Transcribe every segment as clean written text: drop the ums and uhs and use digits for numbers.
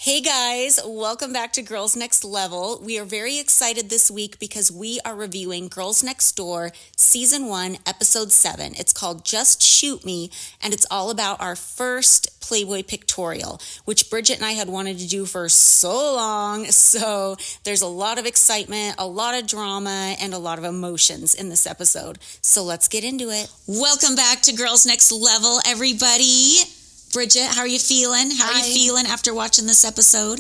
Hey guys, welcome back to Girls Next Level. We are very excited this week because we are reviewing Girls Next Door Season 1, Episode 7. It's called Just Shoot Me, and it's all about our first Playboy pictorial, which Bridget and I had wanted to do for so long. So there's a lot of excitement, a lot of drama, and a lot of emotions in this episode. So let's get into it. Welcome back to Girls Next Level, everybody. Bridget, how are you feeling? How are you feeling after watching this episode?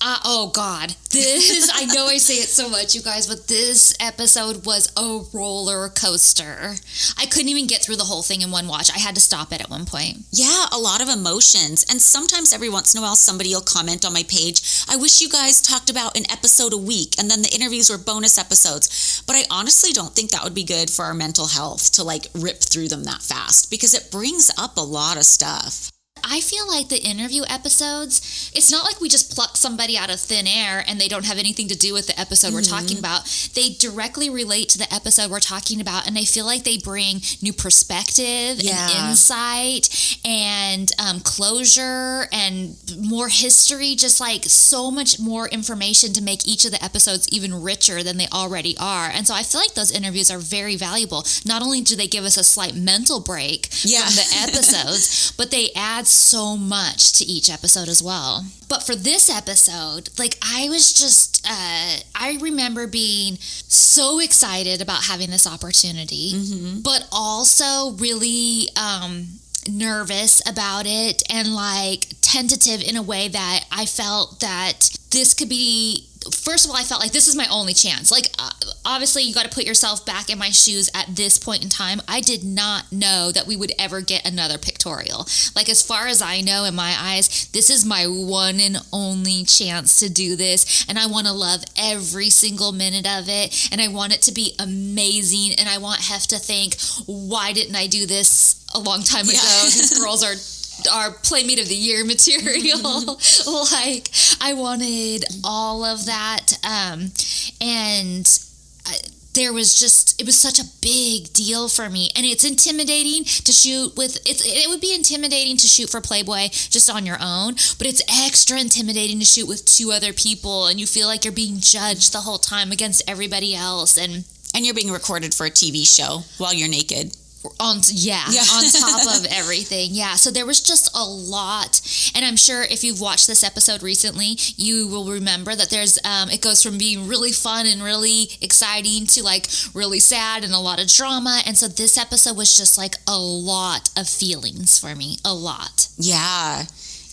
Oh God, I know I say it so much, you guys, but this episode was a roller coaster. I couldn't even get through the whole thing in one watch. I had to stop it at one point. Yeah, a lot of emotions. And sometimes every once in a while, somebody will comment on my page, I wish you guys talked about an episode a week, and then the interviews were bonus episodes. But I honestly don't think that would be good for our mental health to rip through them that fast, because it brings up a lot of stuff. I feel like the interview episodes, it's not like we just pluck somebody out of thin air and they don't have anything to do with the episode we're talking about. They directly relate to the episode we're talking about, and I feel like they bring new perspective and insight and closure and more history, just like so much more information to make each of the episodes even richer than they already are. And so I feel like those interviews are very valuable. Not only do they give us a slight mental break from the episodes, but they add so much to each episode as well. But for this episode, I was just, I remember being so excited about having this opportunity, but also really nervous about it and tentative in a way that I felt that this could be. First of all, I felt like this is my only chance. Obviously, you got to put yourself back in my shoes at this point in time. I did not know that we would ever get another pictorial. As far as I know, in my eyes, this is my one and only chance to do this. And I want to love every single minute of it. And I want it to be amazing. And I want Hef to think, why didn't I do this a long time ago? These girls are Playmate of the Year material. I wanted all of that. There was just, it was such a big deal for me. And it's intimidating to shoot with, it would be intimidating to shoot for Playboy just on your own, but it's extra intimidating to shoot with two other people, and you feel like you're being judged the whole time against everybody else. And you're being recorded for a TV show while you're naked. On top of everything. So there was just a lot, and I'm sure if you've watched this episode recently, you will remember that there's it goes from being really fun and really exciting to really sad and a lot of drama. And so this episode was just a lot of feelings for me. A lot.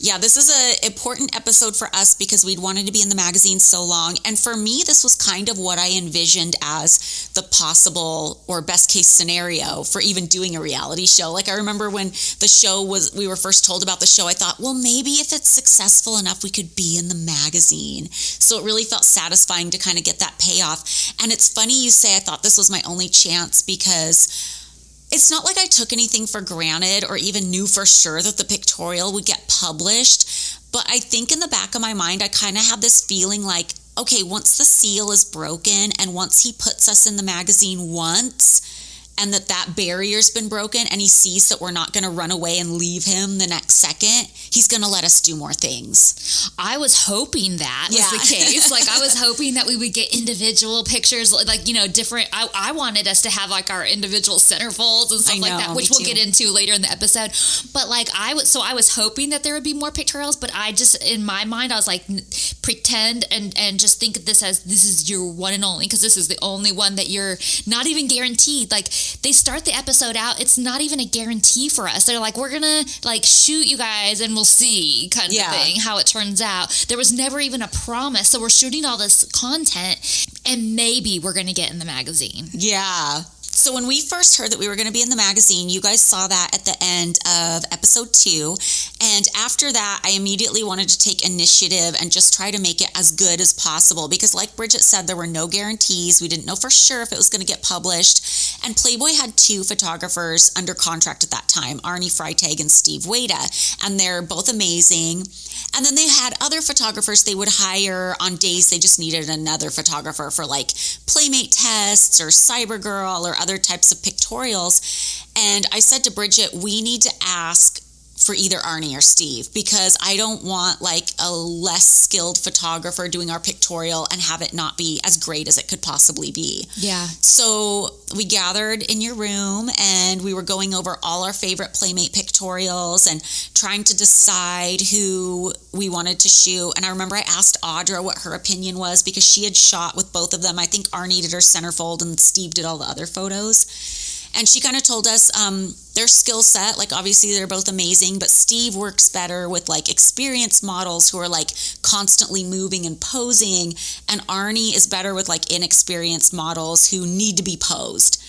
Yeah, this is an important episode for us because we'd wanted to be in the magazine so long. And for me, this was kind of what I envisioned as the possible or best case scenario for even doing a reality show. I remember when we were first told about the show, I thought, well, maybe if it's successful enough, we could be in the magazine. So it really felt satisfying to kind of get that payoff. And it's funny you say I thought this was my only chance, because it's not like I took anything for granted or even knew for sure that the pictorial would get published. But I think in the back of my mind, I kind of had this feeling okay, once the seal is broken and once he puts us in the magazine once, and that barrier's been broken, and he sees that we're not going to run away and leave him the next second, he's going to let us do more things. I was hoping that was the case. I was hoping that we would get individual pictures, different. I wanted us to have our individual centerfolds and stuff like that, which we'll get into later in the episode. But I was hoping that there would be more pictorials, but I just, in my mind, I was pretend and just think of this as this is your one and only, because this is the only one that you're not even guaranteed. They start the episode out, it's not even a guarantee for us. They're we're gonna shoot you guys and we'll see kind of thing, how it turns out. There was never even a promise. So we're shooting all this content and maybe we're gonna get in the magazine. Yeah. So when we first heard that we were going to be in the magazine, you guys saw that at the end of episode 2. And after that, I immediately wanted to take initiative and just try to make it as good as possible. Because like Bridget said, there were no guarantees. We didn't know for sure if it was going to get published. And Playboy had 2 photographers under contract at that time, Arnie Freitag and Steve Wada. And they're both amazing. And then they had other photographers they would hire on days they just needed another photographer for Playmate tests or Cybergirl or other types of pictorials. And I said to Bridget, we need to ask for either Arnie or Steve, because I don't want like a less skilled photographer doing our pictorial and have it not be as great as it could possibly be. Yeah. So we gathered in your room and we were going over all our favorite Playmate pictorials and trying to decide who we wanted to shoot. And I remember I asked Audra what her opinion was, because she had shot with both of them. I think Arnie did her centerfold and Steve did all the other photos. And she kind of told us their skill set, like obviously they're both amazing, but Steve works better with like experienced models who are like constantly moving and posing. And Arnie is better with like inexperienced models who need to be posed.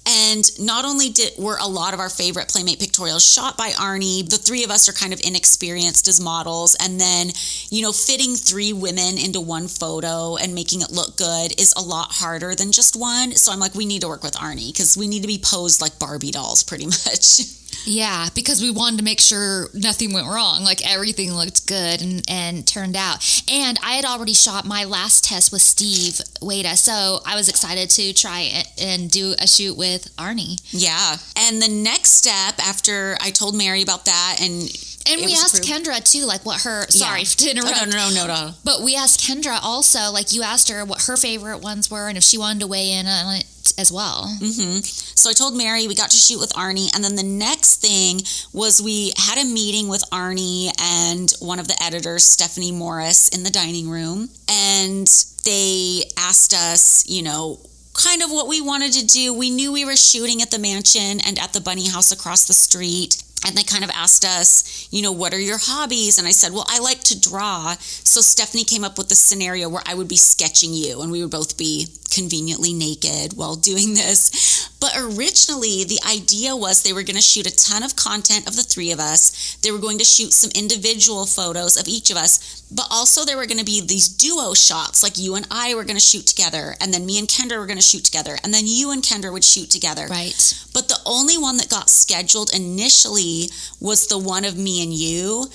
And not only were a lot of our favorite Playmate pictorials shot by Arnie, the three of us are kind of inexperienced as models. And then, you know, fitting 3 women into one photo and making it look good is a lot harder than just one. So I'm like, we need to work with Arnie because we need to be posed like Barbie dolls pretty much. Yeah, because we wanted to make sure nothing went wrong. Like everything looked good and turned out. And I had already shot my last test with Steve Wada, so I was excited to try it and do a shoot with Arnie. Yeah. And the next step after I told Mary about that and we asked Kendra too, like what her, sorry to interrupt. Oh, no. But we asked Kendra also, like you asked her what her favorite ones were and if she wanted to weigh in on it as well. Mm-hmm. So I told Mary we got to shoot with Arnie, and then the next thing was we had a meeting with Arnie and one of the editors, Stephanie Morris, in the dining room, and they asked us, you know, kind of what we wanted to do. We knew we were shooting at the mansion and at the bunny house across the street. And they kind of asked us, you know, what are your hobbies? And I said, well, I like to draw. So Stephanie came up with the scenario where I would be sketching you and we would both be conveniently naked while doing this. But originally, the idea was they were going to shoot a ton of content of the 3 of us. They were going to shoot some individual photos of each of us. But also there were going to be these duo shots, like you and I were going to shoot together. And then me and Kendra were going to shoot together. And then you and Kendra would shoot together. Right. But the only one that got scheduled initially was the one of me and you,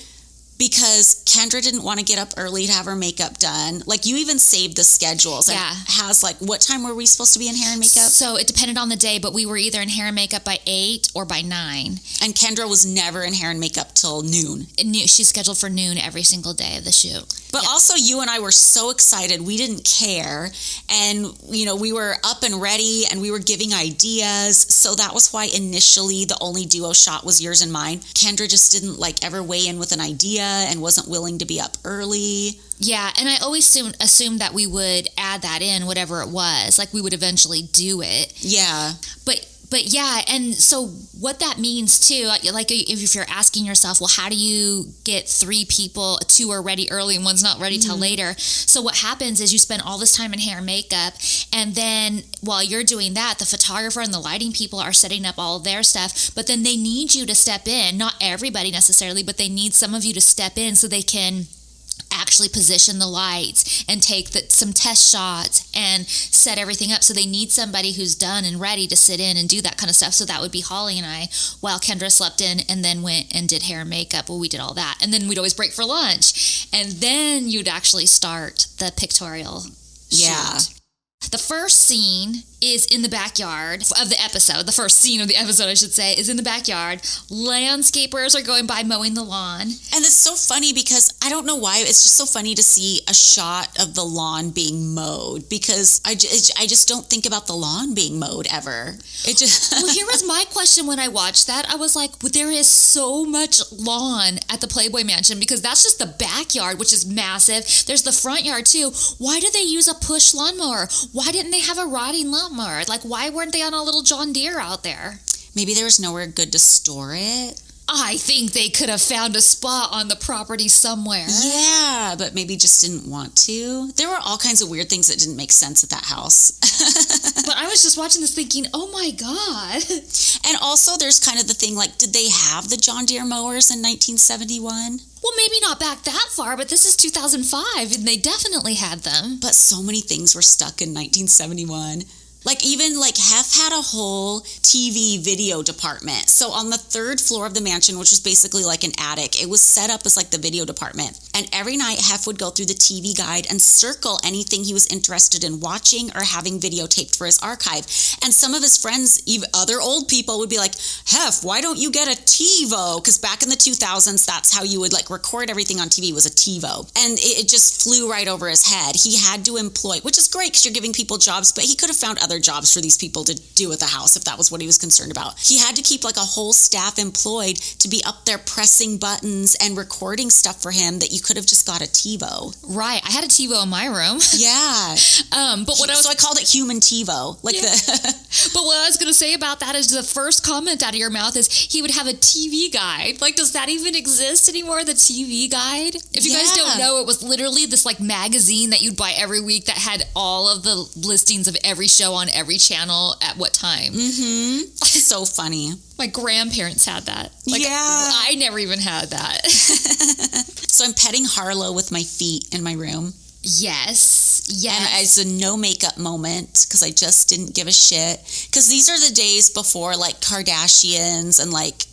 because Kendra didn't want to get up early to have her makeup done. Like, you even saved the schedules. Yeah. And has, like, what time were we supposed to be in hair and makeup? So it depended on the day, but we were either in hair and makeup by 8 or by 9. And Kendra was never in hair and makeup till noon. She's scheduled for noon every single day of the shoot. But also, you and I were so excited. We didn't care. And, you know, we were up and ready and we were giving ideas. So that was why initially the only duo shot was yours and mine. Kendra just didn't, like, ever weigh in with an idea and wasn't willing to be up early. Yeah, and I always assumed that we would add that in, whatever it was. Like, we would eventually do it. Yeah. But yeah, and so what that means too, like if you're asking yourself, well, how do you get 3 people, 2 are ready early and one's not ready till later? So what happens is you spend all this time in hair and makeup, and then while you're doing that, the photographer and the lighting people are setting up all of their stuff, but then they need you to step in. Not everybody necessarily, but they need some of you to step in so they can actually position the lights and take some test shots and set everything up. So they need somebody who's done and ready to sit in and do that kind of stuff. So that would be Holly and I, while Kendra slept in and then went and did hair and makeup. Well, we did all that. And then we'd always break for lunch. And then you'd actually start the pictorial shoot. The first scene is in the backyard of the episode. The first scene of the episode, I should say, is in the backyard. Landscapers are going by mowing the lawn. And it's so funny because I don't know why. It's just so funny to see a shot of the lawn being mowed, because I just don't think about the lawn being mowed ever. It just Well, here was my question when I watched that. I was like, well, there is so much lawn at the Playboy Mansion, because that's just the backyard, which is massive. There's the front yard too. Why did they use a push lawnmower? Why didn't they have a riding lawnmower? Like, why weren't they on a little John Deere out there? Maybe there was nowhere good to store it. I think they could have found a spot on the property somewhere. Yeah, but maybe just didn't want to. There were all kinds of weird things that didn't make sense at that house. But I was just watching this thinking, oh my God. And also there's kind of the thing, like, did they have the John Deere mowers in 1971? Well, maybe not back that far, but this is 2005, and they definitely had them. But so many things were stuck in 1971. Like even like Hef had a whole TV video department. So on the 3rd floor of the mansion, which was basically like an attic, it was set up as like the video department. And every night Hef would go through the TV guide and circle anything he was interested in watching or having videotaped for his archive. And some of his friends, even other old people, would be like, Hef, why don't you get a TiVo? Because back in the 2000s, that's how you would like record everything on TV, was a TiVo. And it just flew right over his head. He had to employ, which is great because you're giving people jobs, but he could have found other jobs for these people to do at the house if that was what he was concerned about. He had to keep like a whole staff employed to be up there pressing buttons and recording stuff for him that you could have just got a TiVo. Right. I had a TiVo in my room. Yeah. So I called it human TiVo. But what I was going to say about that is the first comment out of your mouth is he would have a TV guide. Like, does that even exist anymore, the TV guide? If you guys don't know, it was literally this like magazine that you'd buy every week that had all of the listings of every show on every channel at what time. Mm-hmm. So funny. My grandparents had that. Like, yeah. I never even had that. So I'm petting Harlow with my feet in my room. Yes. And it's a no makeup moment because I just didn't give a shit. Because these are the days before like Kardashians and like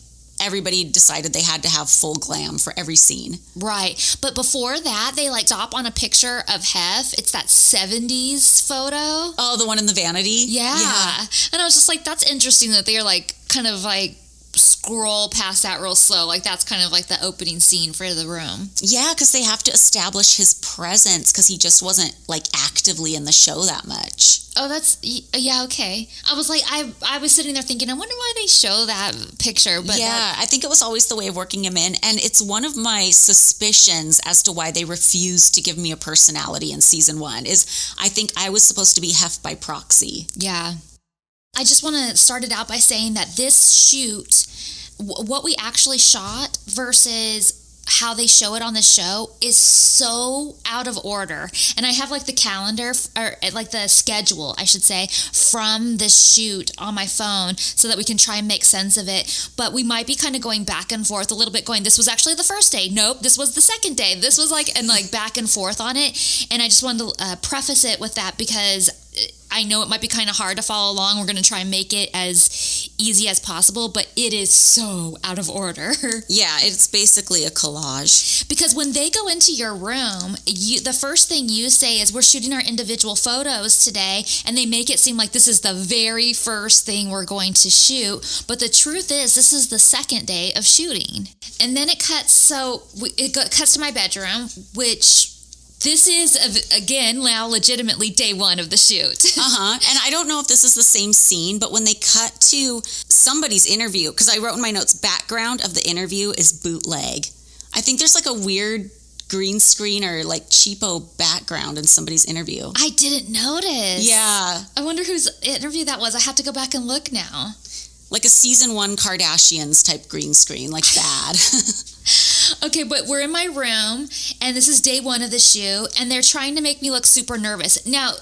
everybody decided they had to have full glam for every scene. Right. But before that, they like stop on a picture of Hef. It's that 70s photo. Oh, the one in the vanity? Yeah. And I was just like, that's interesting that they're like kind of like scroll past that real slow. Like that's kind of like the opening scene for the room. Yeah, because they have to establish his presence because he just wasn't like actively in the show that much. Oh, yeah, okay. I was like, I was sitting there thinking, I wonder why they show that picture. But yeah, I think it was always the way of working him in. And it's one of my suspicions as to why they refused to give me a personality in season 1 is I think I was supposed to be Hef by proxy. Yeah. I just want to start it out by saying that this shoot, what we actually shot versus how they show it on the show is so out of order. And I have like the calendar, or like the schedule, I should say, from the shoot on my phone so that we can try and make sense of it. But we might be kind of going back and forth a little bit, going, this was actually the first day. Nope, this was the second day. This was like, and like back and forth on it. And I just wanted to preface it with that because I know it might be kind of hard to follow along. We're going to try and make it as easy as possible, but it is so out of order. Yeah, it's basically a collage. Because when they go into your room, the first thing you say is, we're shooting our individual photos today, and they make it seem like this is the very first thing we're going to shoot. But the truth is, this is the second day of shooting. And then it cuts to my bedroom, which... This is, again, now legitimately day 1 of the shoot. And I don't know if this is the same scene, but when they cut to somebody's interview, because I wrote in my notes, background of the interview is bootleg. I think there's like a weird green screen or like cheapo background in somebody's interview. I didn't notice. Yeah. I wonder whose interview that was. I have to go back and look now. Like a season 1 Kardashians type green screen, like bad. Okay, but we're in my room, and this is day 1 of the shoot, and they're trying to make me look super nervous. Now,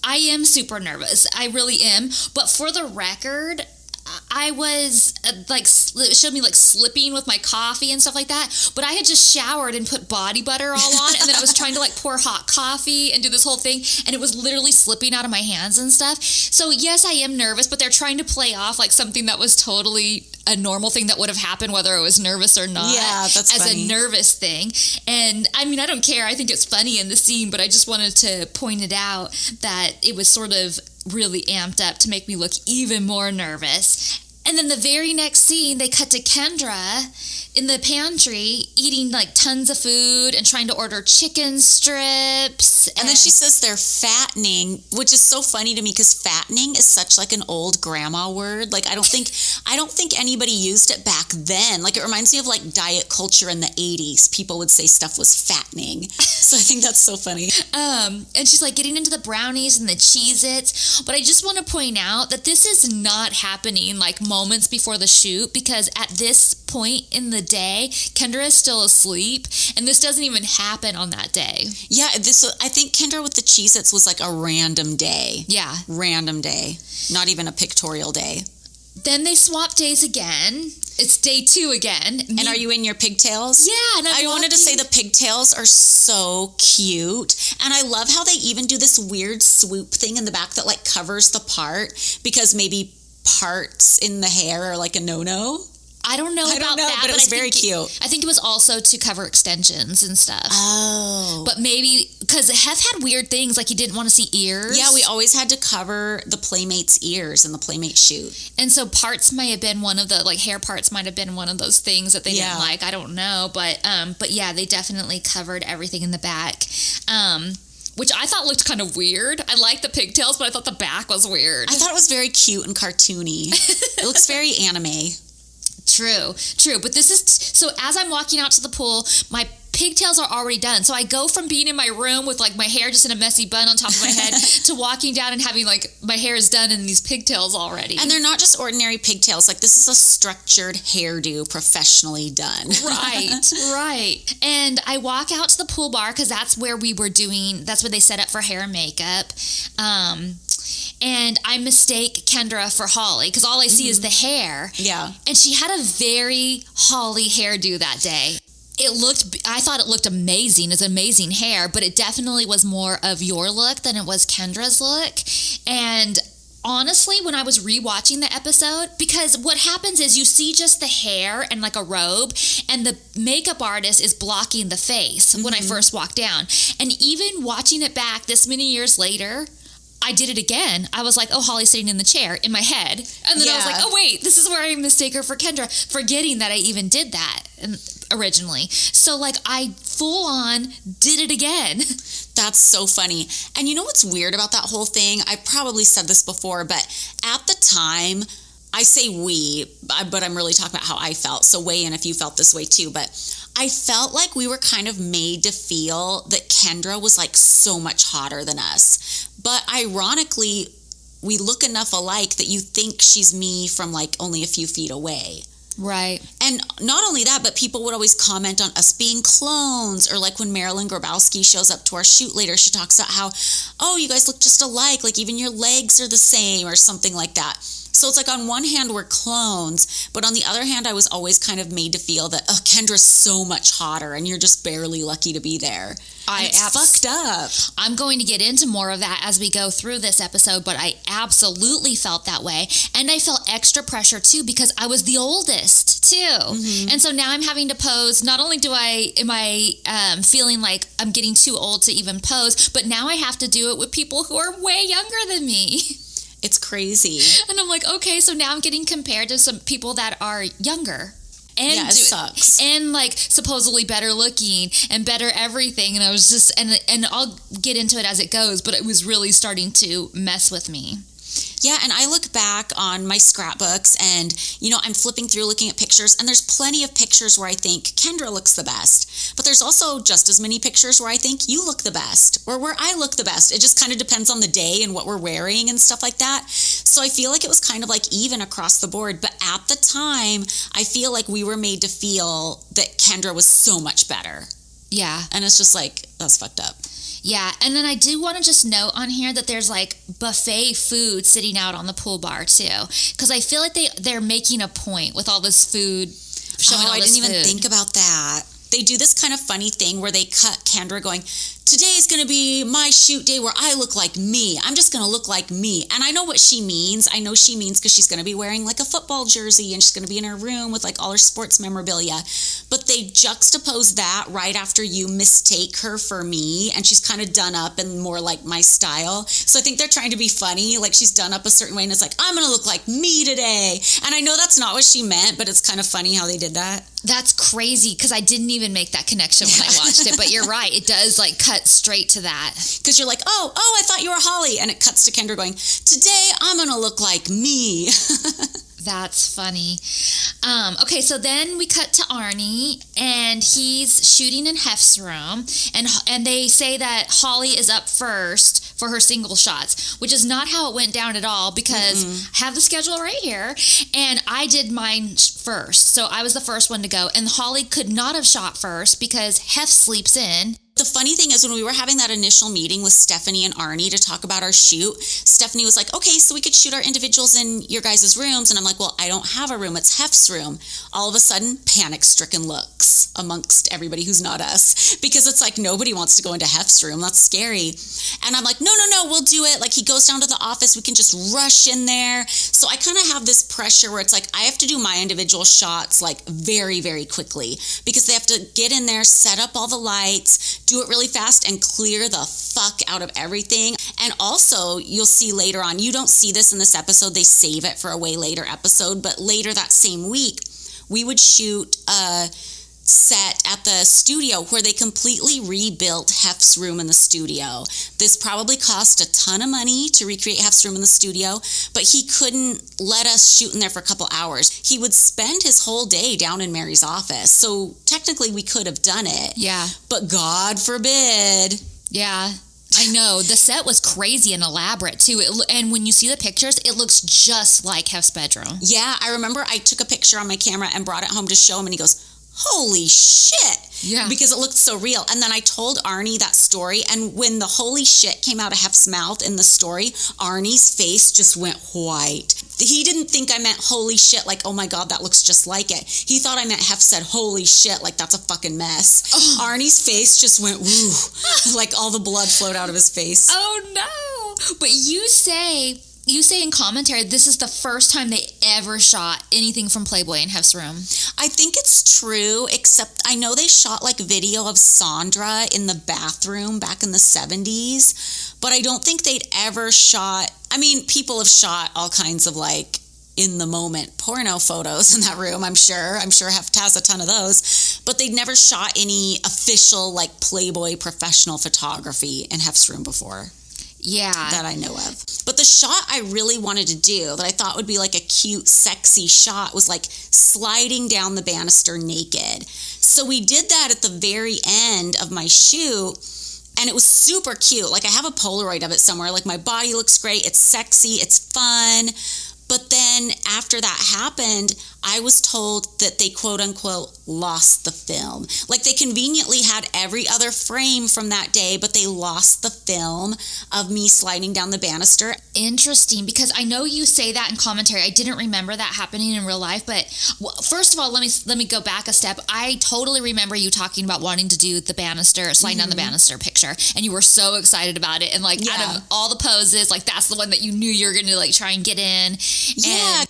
I am super nervous. I really am. But for the record, I was it showed me like slipping with my coffee and stuff like that. But I had just showered and put body butter all on, and then I was trying to like pour hot coffee and do this whole thing, and it was literally slipping out of my hands and stuff. So yes, I am nervous, but they're trying to play off like something that was totally a normal thing that would have happened whether I was nervous or not. Yeah, that's as funny. A nervous thing. And I mean, I don't care. I think it's funny in the scene, but I just wanted to point it out that it was sort of really amped up to make me look even more nervous. And then the very next scene, they cut to Kendra in the pantry eating like tons of food and trying to order chicken strips. And then she says they're fattening, which is so funny to me because fattening is such like an old grandma word. Like I don't think anybody used it back then. Like it reminds me of like diet culture in the 80s. People would say stuff was fattening. So I think that's so funny. And she's like getting into the brownies and the Cheez-Its. But I just want to point out that this is not happening like moments before the shoot, because at this point in the day, Kendra is still asleep, and this doesn't even happen on that day. Yeah, I think Kendra with the Cheez-Its was like a random day. Yeah. Random day. Not even a pictorial day. Then they swap days again. It's day 2 again. And are you in your pigtails? Yeah. And I wanted to say the pigtails are so cute. And I love how they even do this weird swoop thing in the back that like covers the part because maybe parts in the hair are like a no-no. I don't know about that, but it was very cute. I think it was also to cover extensions and stuff. Oh. But maybe, because Hef had weird things, like he didn't want to see ears. Yeah, we always had to cover the Playmates' ears in the Playmate shoot. And so parts might have been one of the, like hair parts might have been one of those things that they didn't like. I don't know. But yeah, they definitely covered everything in the back. Which I thought looked kind of weird. I liked the pigtails, but I thought the back was weird. I thought it was very cute and cartoony. It looks very anime. True. But this is, so as I'm walking out to the pool, my pigtails are already done. So I go from being in my room with like my hair just in a messy bun on top of my head to walking down and having like my hair is done in these pigtails already. And they're not just ordinary pigtails. Like this is a structured hairdo professionally done. Right. And I walk out to the pool bar because that's where that's where they set up for hair and makeup. And I mistake Kendra for Holly because all I see is the hair. Yeah. And she had a very Holly hairdo that day. I thought it looked amazing. It's amazing hair, but it definitely was more of your look than it was Kendra's look. And honestly, when I was rewatching the episode, because what happens is you see just the hair and like a robe, and the makeup artist is blocking the face when I first walked down. And even watching it back this many years later, I did it again. I was like, oh, Holly's sitting in the chair in my head. And then I was like, oh, wait, this is where I mistake her for Kendra, forgetting that I even did that originally. So, like, I full on did it again. That's so funny. And you know what's weird about that whole thing? I probably said this before, but at the time, I say we, but I'm really talking about how I felt. So weigh in if you felt this way too. But I felt like we were kind of made to feel that Kendra was like so much hotter than us. But ironically, we look enough alike that you think she's me from like only a few feet away. Right. And not only that, but people would always comment on us being clones, or like when Marilyn Grabowski shows up to our shoot later, she talks about how, oh, you guys look just alike, like even your legs are the same or something like that. So it's like on one hand, we're clones, but on the other hand, I was always kind of made to feel that, oh, Kendra's so much hotter and you're just barely lucky to be there. It's fucked up. I'm going to get into more of that as we go through this episode, but I absolutely felt that way. And I felt extra pressure too because I was the oldest too. Mm-hmm. And so now I'm having to pose. Not only am I feeling like I'm getting too old to even pose, but now I have to do it with people who are way younger than me. It's crazy. And I'm like, okay, so now I'm getting compared to some people that are younger. And yeah, it sucks. And like supposedly better looking and better everything. And I was just, and I'll get into it as it goes, but it was really starting to mess with me. Yeah, and I look back on my scrapbooks and, you know, I'm flipping through looking at pictures, and there's plenty of pictures where I think Kendra looks the best. But there's also just as many pictures where I think you look the best, or where I look the best. It just kind of depends on the day and what we're wearing and stuff like that. So I feel like it was kind of like even across the board. But at the time, I feel like we were made to feel that Kendra was so much better. Yeah. And it's just like, that's fucked up. Yeah, and then I do want to just note on here that there's like buffet food sitting out on the pool bar too, because I feel like they're making a point with all this food showing all this food. I didn't even think about that. They do this kind of funny thing where they cut Kendra going, today's going to be my shoot day where I look like me. I'm just going to look like me. And I know what she means. I know she means because she's going to be wearing like a football jersey and she's going to be in her room with like all her sports memorabilia. But they juxtapose that right after you mistake her for me, and she's kind of done up and more like my style. So I think they're trying to be funny. Like she's done up a certain way and it's like, I'm going to look like me today. And I know that's not what she meant, but it's kind of funny how they did that. That's crazy because I didn't even make that connection when I watched it. But you're right. It does like cut straight to that. Because you're like, oh, I thought you were Holly. And it cuts to Kendra going, today I'm going to look like me. That's funny. Okay, so then we cut to Arnie, and he's shooting in Hef's room, and they say that Holly is up first for her single shots, which is not how it went down at all, because I have the schedule right here, and I did mine first, so I was the first one to go, and Holly could not have shot first because Hef sleeps in. The funny thing is when we were having that initial meeting with Stephanie and Arnie to talk about our shoot, Stephanie was like, okay, so we could shoot our individuals in your guys' rooms. And I'm like, well, I don't have a room. It's Hef's room. All of a sudden, panic-stricken looks amongst everybody who's not us, because it's like nobody wants to go into Hef's room. That's scary. And I'm like, no, we'll do it. Like, he goes down to the office. We can just rush in there. So I kind of have this pressure where it's like I have to do my individual shots like very, very quickly, because they have to get in there, set up all the lights, do it really fast, and clear the fuck out of everything. And also, you'll see later on, you don't see this in this episode, they save it for a way later episode, but later that same week, we would shoot a set at the studio where they completely rebuilt Hef's room in the studio. This probably cost a ton of money to recreate Hef's room in the studio, but he couldn't let us shoot in there for a couple hours. He would spend his whole day down in Mary's office. So technically we could have done it. Yeah. But God forbid. Yeah. I know. The set was crazy and elaborate, too. And when you see the pictures, it looks just like Hef's bedroom. Yeah, I remember I took a picture on my camera and brought it home to show him, and he goes, holy shit. Yeah. Because it looked so real. And then I told Arnie that story, and when the holy shit came out of Hef's mouth in the story, Arnie's face just went white. He didn't think I meant holy shit, like, oh my God, that looks just like it. He thought I meant Hef said holy shit, like that's a fucking mess. Oh. Arnie's face just went woo, like all the blood flowed out of his face. Oh no. But you say in commentary, this is the first time they ever shot anything from Playboy in Hef's room. I think it's true, except I know they shot like video of Sandra in the bathroom back in the 70s, but I don't think they'd ever shot, I mean, people have shot all kinds of like in the moment porno photos in that room, I'm sure. Hef has a ton of those, but they'd never shot any official like Playboy professional photography in Hef's room before. Yeah. That I know of. But the shot I really wanted to do that I thought would be like a cute, sexy shot was like sliding down the banister naked. So we did that at the very end of my shoot, and it was super cute. Like I have a Polaroid of it somewhere. Like my body looks great. It's sexy. It's fun. But then after that happened, I was told that they quote unquote lost the film. Like they conveniently had every other frame from that day, but they lost the film of me sliding down the banister. Interesting, because I know you say that in commentary. I didn't remember that happening in real life, but first of all, let me go back a step. I totally remember you talking about wanting to do the banister, sliding down the banister picture, and you were so excited about it. And like out of all the poses, like that's the one that you knew you were going to like try and get in. Yeah.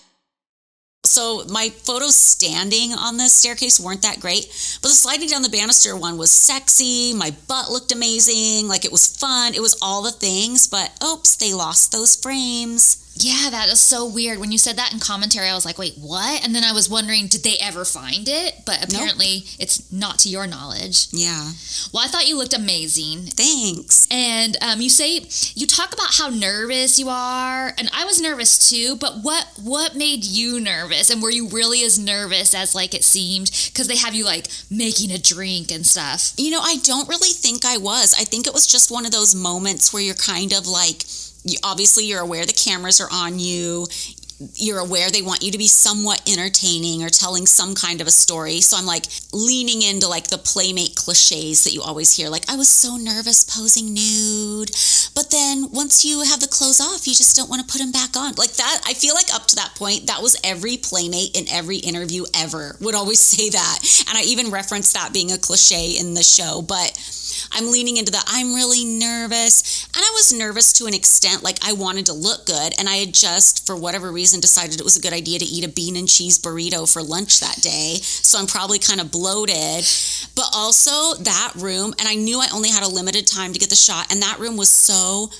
So my photos standing on the staircase weren't that great, but the sliding down the banister one was sexy. My butt looked amazing. Like it was fun. It was all the things, but oops, they lost those frames. Yeah, that is so weird. When you said that in commentary, I was like, wait, what? And then I was wondering, did they ever find it? But apparently it's not to your knowledge. Yeah. Well, I thought you looked amazing. Thanks. And you talk about how nervous you are, and I was nervous too, but what made you nervous? And were you really as nervous as like it seemed? Because they have you like making a drink and stuff. You know, I don't really think I was. I think it was just one of those moments where you're kind of like, obviously you're aware the cameras are on you. You're aware they want you to be somewhat entertaining or telling some kind of a story. So I'm like leaning into like the Playmate cliches that you always hear. Like, I was so nervous posing nude. But then once you have the clothes off, you just don't want to put them back on. Like that, I feel like up to that point, that was every Playmate in every interview ever would always say that. And I even referenced that being a cliche in the show. But I'm leaning into the, I'm really nervous. And I was nervous to an extent, like I wanted to look good. And I had just, for whatever reason, decided it was a good idea to eat a bean and cheese burrito for lunch that day. So I'm probably kind of bloated. But also that room, and I knew I only had a limited time to get the shot. And that room was so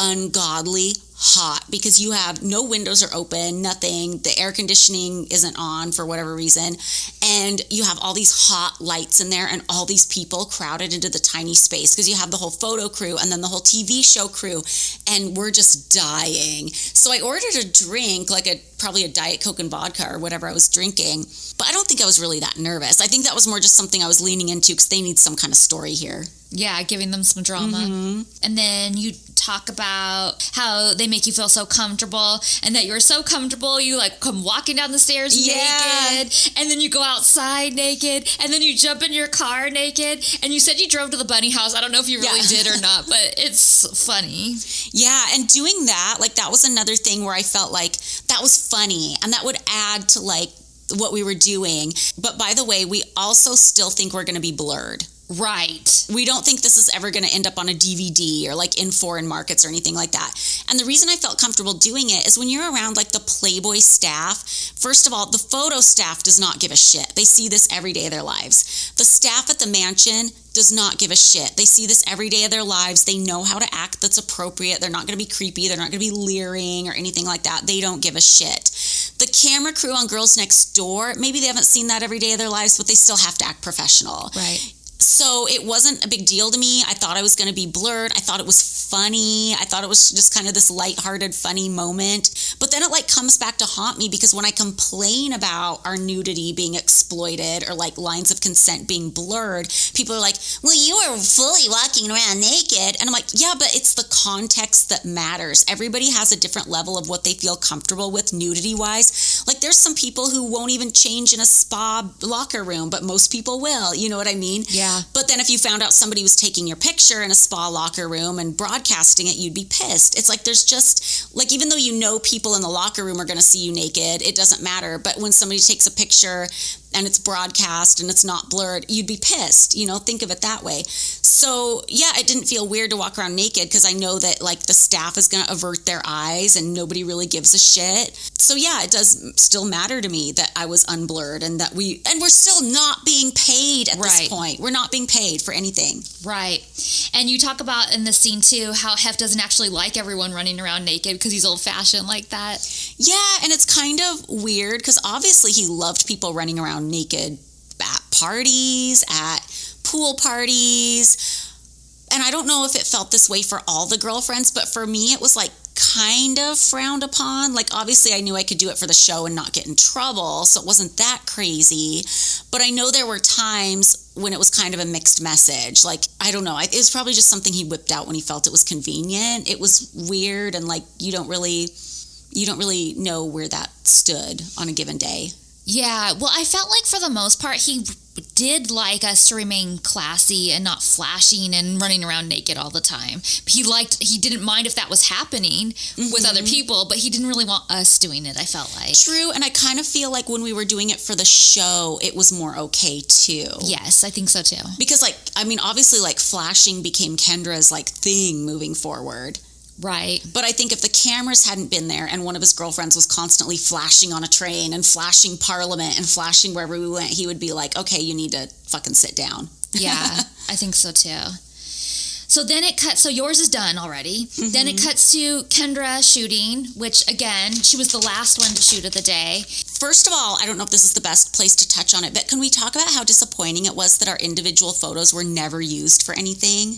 ungodly hot because you have no windows are open, nothing. The air conditioning isn't on for whatever reason. And you have all these hot lights in there and all these people crowded into the tiny space because you have the whole photo crew and then the whole TV show crew. And we're just dying. So I ordered a drink, like probably a Diet Coke and vodka or whatever I was drinking. But I don't think I was really that nervous. I think that was more just something I was leaning into because they need some kind of story here. Yeah, giving them some drama. Mm-hmm. And then you talk about how they make you feel so comfortable, and that you're so comfortable you like come walking down the stairs naked, and then you go outside naked, and then you jump in your car naked, and you said you drove to the bunny house. I don't know if you really did or not, but it's funny. Yeah, and doing that, like that was another thing where I felt like that was funny, and that would add to like what we were doing. But by the way, we also still think we're going to be blurred. Right. We don't think this is ever going to end up on a DVD or like in foreign markets or anything like that. And the reason I felt comfortable doing it is when you're around like the Playboy staff, first of all, the photo staff does not give a shit. They see this every day of their lives. The staff at the mansion does not give a shit. They see this every day of their lives. They know how to act that's appropriate. They're not going to be creepy. They're not going to be leering or anything like that. They don't give a shit. The camera crew on Girls Next Door, maybe they haven't seen that every day of their lives, but they still have to act professional. Right. So it wasn't a big deal to me. I thought I was going to be blurred. I thought it was funny. I thought it was just kind of this lighthearted, funny moment. But then it like comes back to haunt me because when I complain about our nudity being exploited or like lines of consent being blurred, people are like, well, you were fully walking around naked. And I'm like, yeah, but it's the context that matters. Everybody has a different level of what they feel comfortable with nudity wise. Like there's some people who won't even change in a spa locker room, but most people will. You know what I mean? Yeah. But then if you found out somebody was taking your picture in a spa locker room and broadcasting it, you'd be pissed. It's like there's just, like, even though you know people in the locker room are going to see you naked, it doesn't matter. But when somebody takes a picture and it's broadcast and it's not blurred, you'd be pissed, you know, think of it that way. So yeah, it didn't feel weird to walk around naked because I know that like the staff is going to avert their eyes and nobody really gives a shit. So yeah, it does still matter to me that I was unblurred and that we're still not being paid at this point. We're not being paid for anything. Right. And you talk about in the scene too, how Hef doesn't actually like everyone running around naked because he's old fashioned like that. Yeah. And it's kind of weird because obviously he loved people running around naked at parties, at pool parties. And I don't know if it felt this way for all the girlfriends, but for me, it was like kind of frowned upon. Like obviously I knew I could do it for the show and not get in trouble, so it wasn't that crazy. But I know there were times when it was kind of a mixed message. Like, I don't know, it was probably just something he whipped out when he felt it was convenient. It was weird and like you don't really know where that stood on a given day. Yeah, well, I felt like for the most part, he did like us to remain classy and not flashing and running around naked all the time. He didn't mind if that was happening with other people, but he didn't really want us doing it, I felt like. True, and I kind of feel like when we were doing it for the show, it was more okay too. Yes, I think so too. Because like, I mean, obviously like flashing became Kendra's like thing moving forward. Right. But I think if the cameras hadn't been there and one of his girlfriends was constantly flashing on a train and flashing Parliament and flashing wherever we went, he would be like, okay, you need to fucking sit down. Yeah, I think so too. So then it cuts, so yours is done already. Mm-hmm. Then it cuts to Kendra shooting, which again, she was the last one to shoot of the day. First of all, I don't know if this is the best place to touch on it, but can we talk about how disappointing it was that our individual photos were never used for anything?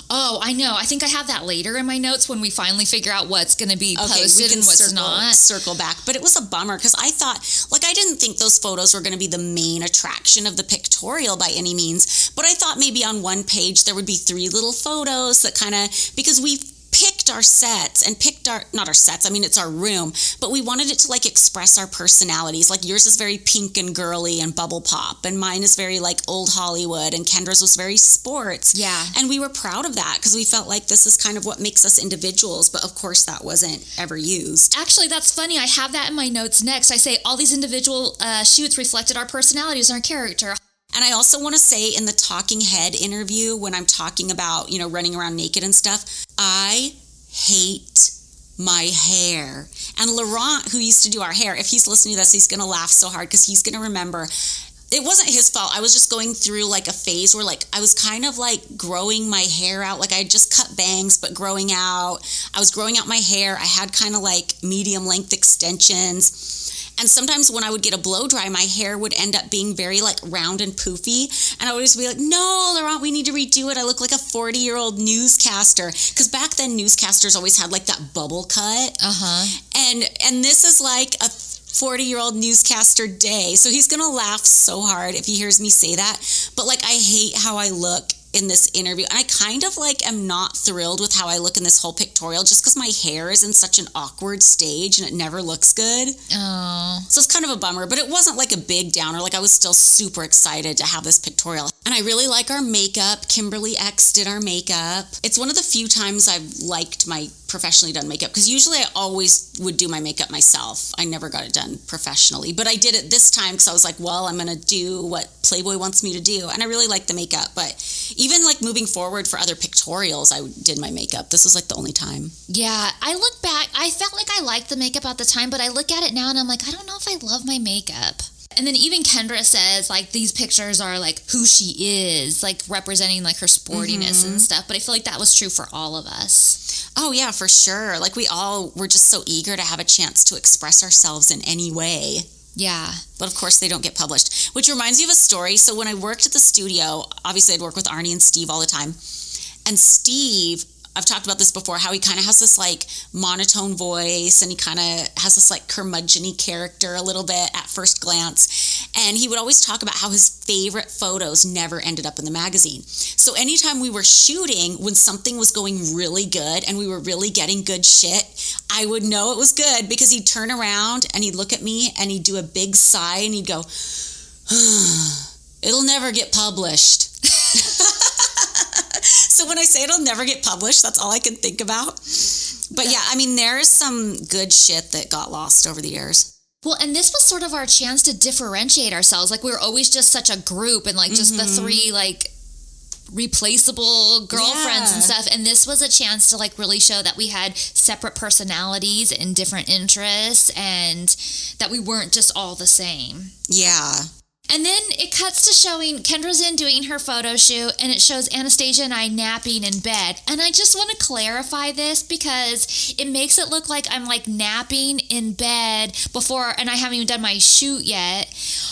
Oh, I know. I think I have that later in my notes when we finally figure out what's going to be posted and what's not. Circle back. But it was a bummer because I thought, like, I didn't think those photos were going to be the main attraction of the pictorial by any means, but I thought maybe on one page there would be 3 little photos that kind of, because we picked our sets and not our sets, I mean, it's our room, but we wanted it to like express our personalities. Like yours is very pink and girly and bubble pop, and mine is very like old Hollywood, and Kendra's was very sports. Yeah. And we were proud of that because we felt like this is kind of what makes us individuals, but of course that wasn't ever used. Actually, that's funny. I have that in my notes next. I say all these individual shoots reflected our personalities and our character. And I also want to say in the Talking Head interview, when I'm talking about, you know, running around naked and stuff, I hate my hair. And Laurent, who used to do our hair, if he's listening to this, he's going to laugh so hard because he's going to remember. It wasn't his fault. I was just going through like a phase where like I was kind of like growing my hair out. Like I had just cut bangs, but growing out. I was growing out my hair. I had kind of like medium length extensions. And sometimes when I would get a blow dry, my hair would end up being very like round and poofy. And I would always be like, no, Laurent, we need to redo it. I look like a 40-year-old newscaster. Because back then newscasters always had like that bubble cut. And this is like a 40-year-old newscaster day. So he's going to laugh so hard if he hears me say that. But like, I hate how I look in this interview, and I kind of like am not thrilled with how I look in this whole pictorial just because my hair is in such an awkward stage and it never looks good. Oh. So it's kind of a bummer, but it wasn't like a big downer. Like I was still super excited to have this pictorial. And I really like our makeup. Kimberly X did our makeup. It's one of the few times I've liked my professionally done makeup because usually I always would do my makeup myself. I never got it done professionally, but I did it this time because I was like, well, I'm going to do what Playboy wants me to do. And I really like the makeup, but even like moving forward for other pictorials, I did my makeup. This was like the only time. Yeah, I look back, I felt like I liked the makeup at the time, but I look at it now and I'm like, I don't know if I love my makeup. And then even Kendra says, like, these pictures are, like, who she is, like, representing, like, her sportiness and stuff. But I feel like that was true for all of us. Oh, yeah, for sure. Like, we all were just so eager to have a chance to express ourselves in any way. Yeah. But, of course, they don't get published. Which reminds me of a story. So when I worked at the studio, obviously I'd work with Arnie and Steve all the time. And Steve, I've talked about this before, how he kind of has this like monotone voice and he kind of has this like curmudgeon-y character a little bit at first glance. And he would always talk about how his favorite photos never ended up in the magazine. So anytime we were shooting, when something was going really good and we were really getting good shit, I would know it was good because he'd turn around and he'd look at me and he'd do a big sigh and he'd go, it'll never get published. So when I say it'll never get published, that's all I can think about. But yeah, I mean, there's some good shit that got lost over the years. Well, and this was sort of our chance to differentiate ourselves. Like, we were always just such a group and, like, just the three, like, replaceable girlfriends and stuff. And this was a chance to, like, really show that we had separate personalities and different interests and that we weren't just all the same. Yeah. And then it cuts to showing Kendra's in doing her photo shoot, and it shows Anastasia and I napping in bed. And I just want to clarify this because it makes it look like I'm like napping in bed before, and I haven't even done my shoot yet.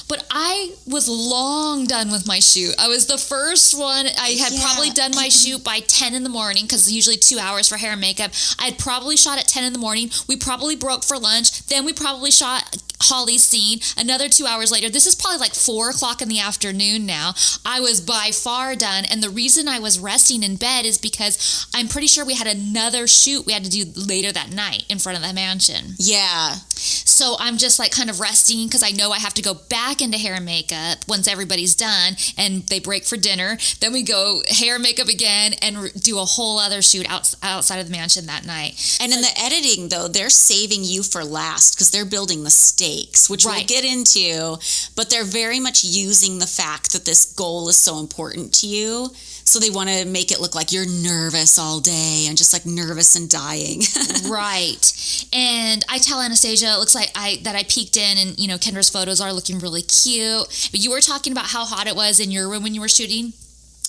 But I was long done with my shoot. I was the first one. I had probably done my shoot by 10 in the morning because usually 2 hours for hair and makeup. I had probably shot at 10 in the morning. We probably broke for lunch. Then we probably shot Holly's scene another 2 hours later. This is probably like 4 o'clock in the afternoon now. I was by far done, and the reason I was resting in bed is because I'm pretty sure we had another shoot we had to do later that night in front of the mansion. Yeah. So I'm just like kind of resting because I know I have to go back into hair and makeup once everybody's done and they break for dinner. Then we go hair and makeup again and do a whole other shoot outside of the mansion that night. And in the editing, though, they're saving you for last because they're building the stakes, which we'll get into, but they're very much using the fact that this goal is so important to you. So they want to make it look like you're nervous all day and just like nervous and dying. Right. And I tell Anastasia, it looks like I peeked in and, you know, Kendra's photos are looking really cute. But you were talking about how hot it was in your room when you were shooting.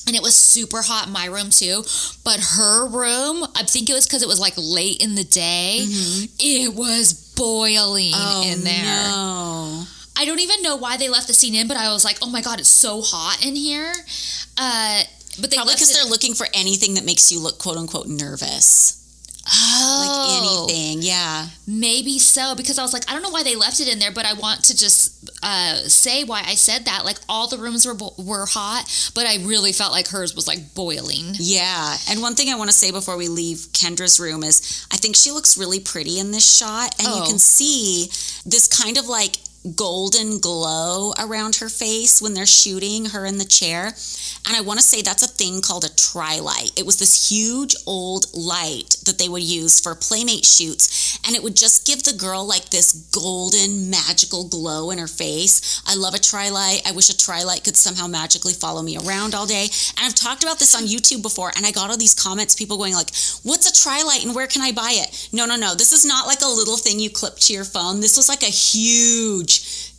And it was super hot in my room too. But her room, I think it was because it was like late in the day. It was boiling in there. No. I don't even know why they left the scene in, but I was like, oh my God, it's so hot in here. But they probably because they're looking for anything that makes you look quote unquote nervous. Oh. Like anything, yeah. Maybe so, because I was like, I don't know why they left it in there, but I want to just say why I said that. Like, all the rooms were hot, but I really felt like hers was like boiling. Yeah, and one thing I want to say before we leave Kendra's room is I think she looks really pretty in this shot, and you can see this kind of like golden glow around her face when they're shooting her in the chair. And I want to say that's a thing called a tri-light. It was this huge old light that they would use for Playmate shoots, and it would just give the girl like this golden magical glow in her face. I love a tri-light. I wish a tri-light could somehow magically follow me around all day. And I've talked about this on YouTube before, and I got all these comments, people going like, what's a tri-light and where can I buy it? No. This is not like a little thing you clip to your phone. This was like a huge,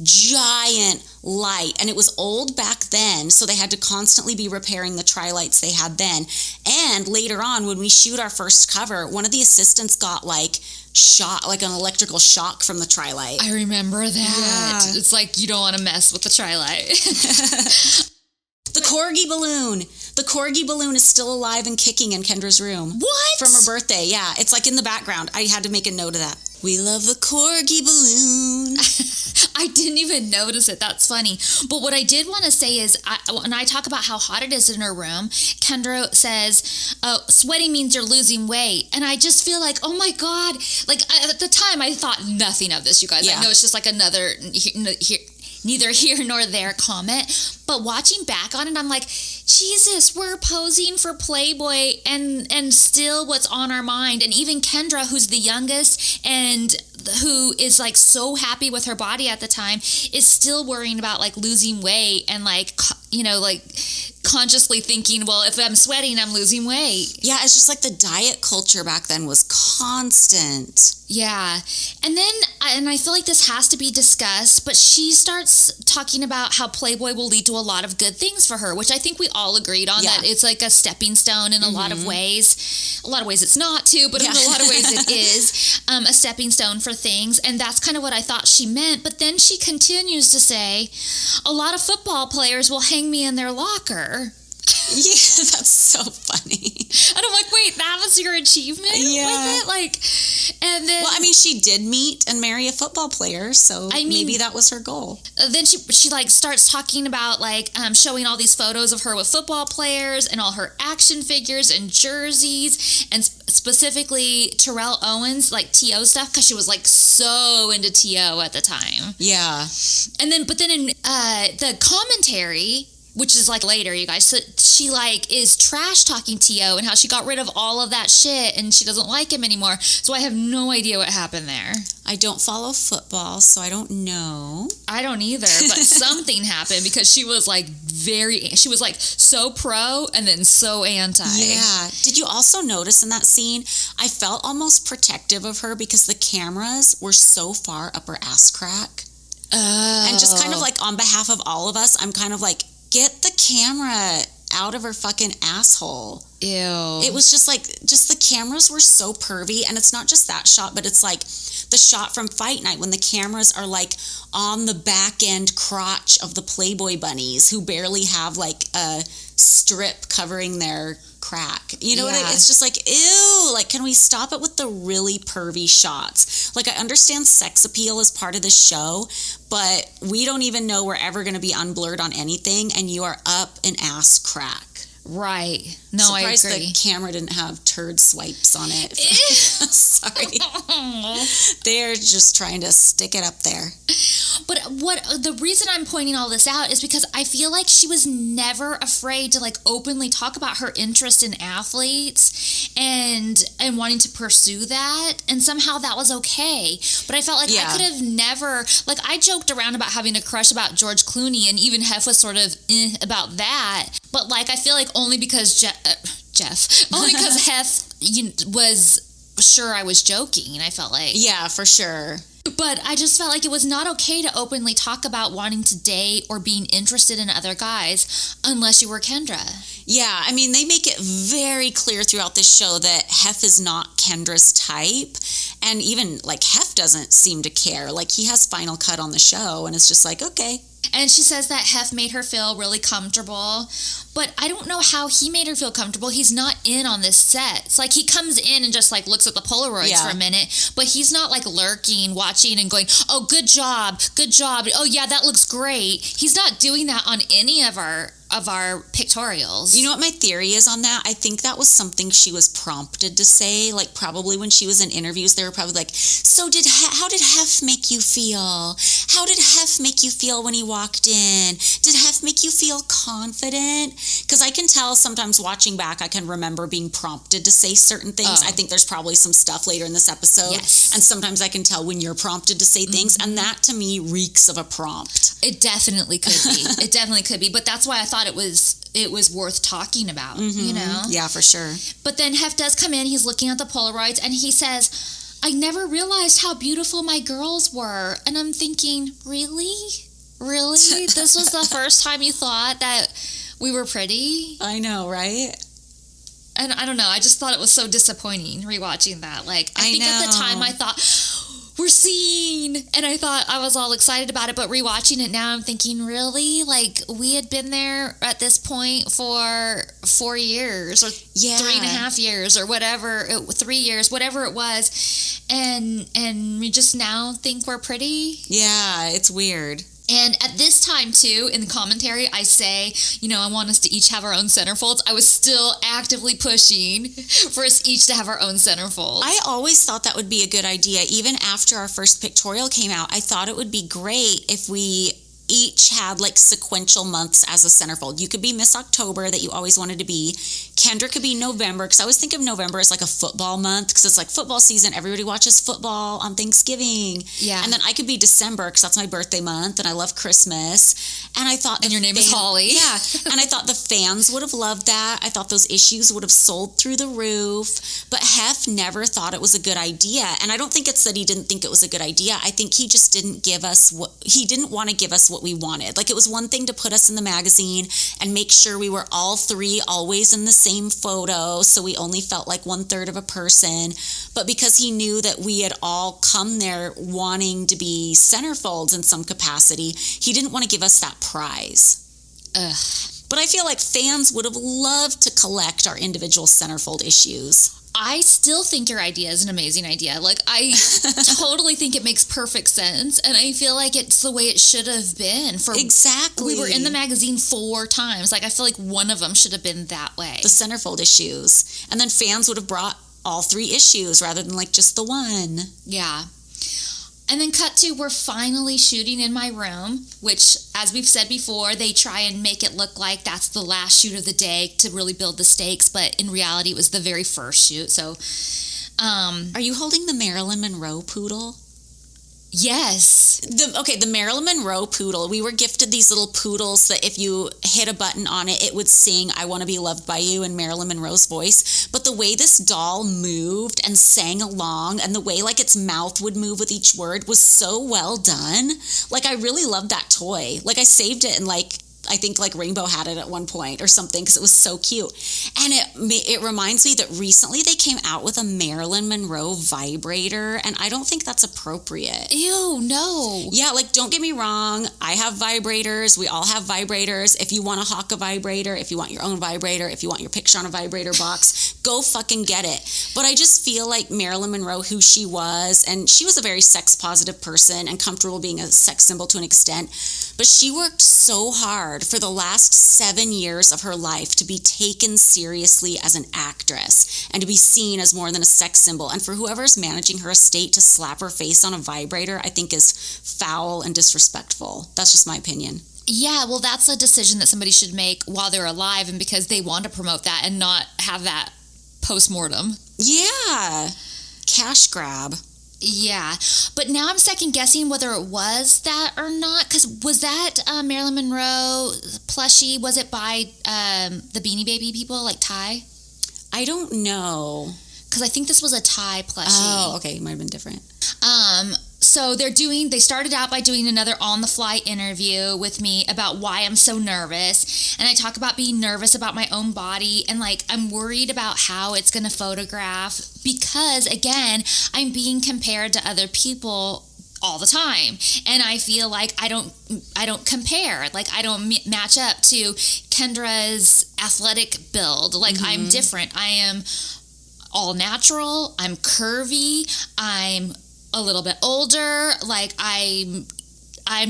giant light, and it was old back then, so they had to constantly be repairing the tri-lights they had then. And later on, when we shoot our first cover, one of the assistants got like shot, like an electrical shock from the tri-light. I remember that. Yeah. It's like you don't want to mess with the tri-light. The corgi balloon. The corgi balloon is still alive and kicking in Kendra's room. What? From her birthday, yeah. It's like in the background. I had to make a note of that. We love the corgi balloon. I didn't even notice it. That's funny. But what I did want to say is, when I talk about how hot it is in her room, Kendra says, sweating means you're losing weight. And I just feel like, oh my God. Like, at the time, I thought nothing of this, you guys. Yeah. I know it's just like another neither here nor there comment. But watching back on it, I'm like, Jesus, we're posing for Playboy and still what's on our mind. And even Kendra, who's the youngest and who is like so happy with her body at the time, is still worrying about like losing weight and like, you know, like consciously thinking, well, if I'm sweating, I'm losing weight. Yeah, it's just like the diet culture back then was constant. Yeah. And then, and I feel like this has to be discussed, but she starts talking about how Playboy will lead to a lot of good things for her, which I think we all agreed on, that it's like a stepping stone in a lot of ways. A lot of ways it's not too, but in a lot of ways it is a stepping stone for things. And that's kind of what I thought she meant. But then she continues to say, a lot of football players will hang me in their locker. Yeah, that's so funny. And I'm like, wait, that was your achievement with it? Like, and then... Well, I mean, she did meet and marry a football player, so maybe that was her goal. Then she like starts talking about like showing all these photos of her with football players and all her action figures and jerseys, and specifically Terrell Owens, like T.O. stuff, because she was like so into T.O. at the time. Yeah. And then, but then in the commentary, which is like later, you guys, so she like is trash talking T.O. and how she got rid of all of that shit and she doesn't like him anymore. So I have no idea what happened there. I don't follow football, so I don't know. I don't either, but something happened because she was like she was like so pro and then so anti. Yeah. Did you also notice in that scene, I felt almost protective of her because the cameras were so far up her ass crack. Oh. And just kind of like on behalf of all of us, I'm kind of like, get the camera out of her fucking asshole. Ew. It was just like, the cameras were so pervy. And it's not just that shot, but it's like the shot from Fight Night when the cameras are like on the back end crotch of the Playboy bunnies who barely have like a strip covering their crack. You know what it's just like, ew, like, can we stop it with the really pervy shots? Like, I understand sex appeal is part of the show, but we don't even know we're ever going to be unblurred on anything, and you are up an ass crack. Right. No, Surprised I agree. the camera didn't have turd swipes on it. Sorry. They're just trying to stick it up there. But the reason I'm pointing all this out is because I feel like she was never afraid to like openly talk about her interest in athletes and wanting to pursue that, and somehow that was okay. But I felt like I could have never, like, I joked around about having a crush about George Clooney, and even Hef was sort of about that. But like, I feel like only because only because Hef was sure I was joking, and I felt like, yeah, for sure. But I just felt like it was not okay to openly talk about wanting to date or being interested in other guys unless you were Kendra. Yeah, I mean, they make it very clear throughout this show that Hef is not Kendra's type. And even, like, Hef doesn't seem to care. Like, he has Final Cut on the show, and it's just like, okay. And she says that Hef made her feel really comfortable. But I don't know how he made her feel comfortable. He's not in on this set. It's like he comes in and just like looks at the Polaroids for a minute, but he's not like lurking, watching and going, oh, good job. Oh yeah, that looks great. He's not doing that on any of our pictorials. You know what my theory is on that? I think that was something she was prompted to say. Like, probably when she was in interviews, they were probably like, so how did Hef make you feel? How did Hef make you feel when he walked in? Did Hef make you feel confident? Because I can tell sometimes watching back, I can remember being prompted to say certain things. I think there's probably some stuff later in this episode. Yes. And sometimes I can tell when you're prompted to say things. And that to me reeks of a prompt. It definitely could be. It definitely could be. But that's why I thought it was worth talking about, you know? Yeah, for sure. But then Hef does come in. He's looking at the Polaroids and he says, I never realized how beautiful my girls were. And I'm thinking, really? Really? This was the first time you thought that we were pretty? I know, right? And I don't know. I just thought it was so disappointing rewatching that. Like, I think at the time I thought, we're seen. And I was all excited about it, but rewatching it now, I'm thinking, really? Like, we had been there at this point for 4 years or 3.5 years or whatever, 3 years, whatever it was. And we just now think we're pretty. Yeah, it's weird. And at this time, too, in the commentary, I say, I want us to each have our own centerfolds. I was still actively pushing for us each to have our own centerfolds. I always thought that would be a good idea. Even after our first pictorial came out, I thought it would be great if we each had like sequential months as a centerfold. You could be Miss October that you always wanted to be. Kendra could be November, because I always think of November as like a football month, because it's like football season. Everybody watches football on Thanksgiving. Yeah. And then I could be December, because that's my birthday month and I love Christmas. And I thought... And your name is Holly. Yeah. And I thought the fans would have loved that. I thought those issues would have sold through the roof. But Hef never thought it was a good idea. And I don't think it's that he didn't think it was a good idea. I think he just didn't give us what... He didn't want to give us what we wanted. Like, it was one thing to put us in the magazine and make sure we were all three always in the same photo, so we only felt like 1/3 of a person. But because he knew that we had all come there wanting to be centerfolds in some capacity, he didn't want to give us that prize. Ugh. But I feel like fans would have loved to collect our individual centerfold issues. I still think your idea is an amazing idea. Like, I totally think it makes perfect sense, and I feel like it's the way it should have been. Exactly. We were in the magazine 4 times. Like, I feel like one of them should have been that way. The centerfold issues. And then fans would have brought all 3 issues rather than like just the one. Yeah. And then cut to, we're finally shooting in my room, which, as we've said before, they try and make it look like that's the last shoot of the day to really build the stakes, but in reality, it was the very first shoot. So, Are you holding the Marilyn Monroe poodle? Yes. The Marilyn Monroe poodle, we were gifted these little poodles that if you hit a button on it, it would sing "I Want to Be Loved by You" in Marilyn Monroe's voice. But the way this doll moved and sang along, and the way like its mouth would move with each word, was so well done. Like, I really loved that toy. Like, I saved it, and like I think like Rainbow had it at one point or something, because it was so cute. And it reminds me that recently they came out with a Marilyn Monroe vibrator, and I don't think that's appropriate. Ew, no. Yeah, like, don't get me wrong. I have vibrators. We all have vibrators. If you want to hawk a vibrator, if you want your own vibrator, if you want your picture on a vibrator box, go fucking get it. But I just feel like Marilyn Monroe, who she was, and she was a very sex positive person and comfortable being a sex symbol to an extent, but she worked so hard for the last 7 years of her life to be taken seriously as an actress and to be seen as more than a sex symbol. And for whoever's managing her estate to slap her face on a vibrator, I think is foul and disrespectful. That's just my opinion. Yeah, well, that's a decision that somebody should make while they're alive, and because they want to promote that and not have that post-mortem. Yeah. Cash grab. Yeah, but now I'm second guessing whether it was that or not, because was that Marilyn Monroe plushie, was it by the Beanie Baby people, like Ty? I don't know. Because I think this was a Ty plushie. Oh, okay, it might have been different. So they started out by doing another on-the-fly interview with me about why I'm so nervous. And I talk about being nervous about my own body and, like, I'm worried about how it's going to photograph because, again, I'm being compared to other people all the time. And I feel like I don't compare. Like, I don't match up to Kendra's athletic build. Like, I'm different. I am all natural. I'm curvy. I'm a little bit older. Like, I'm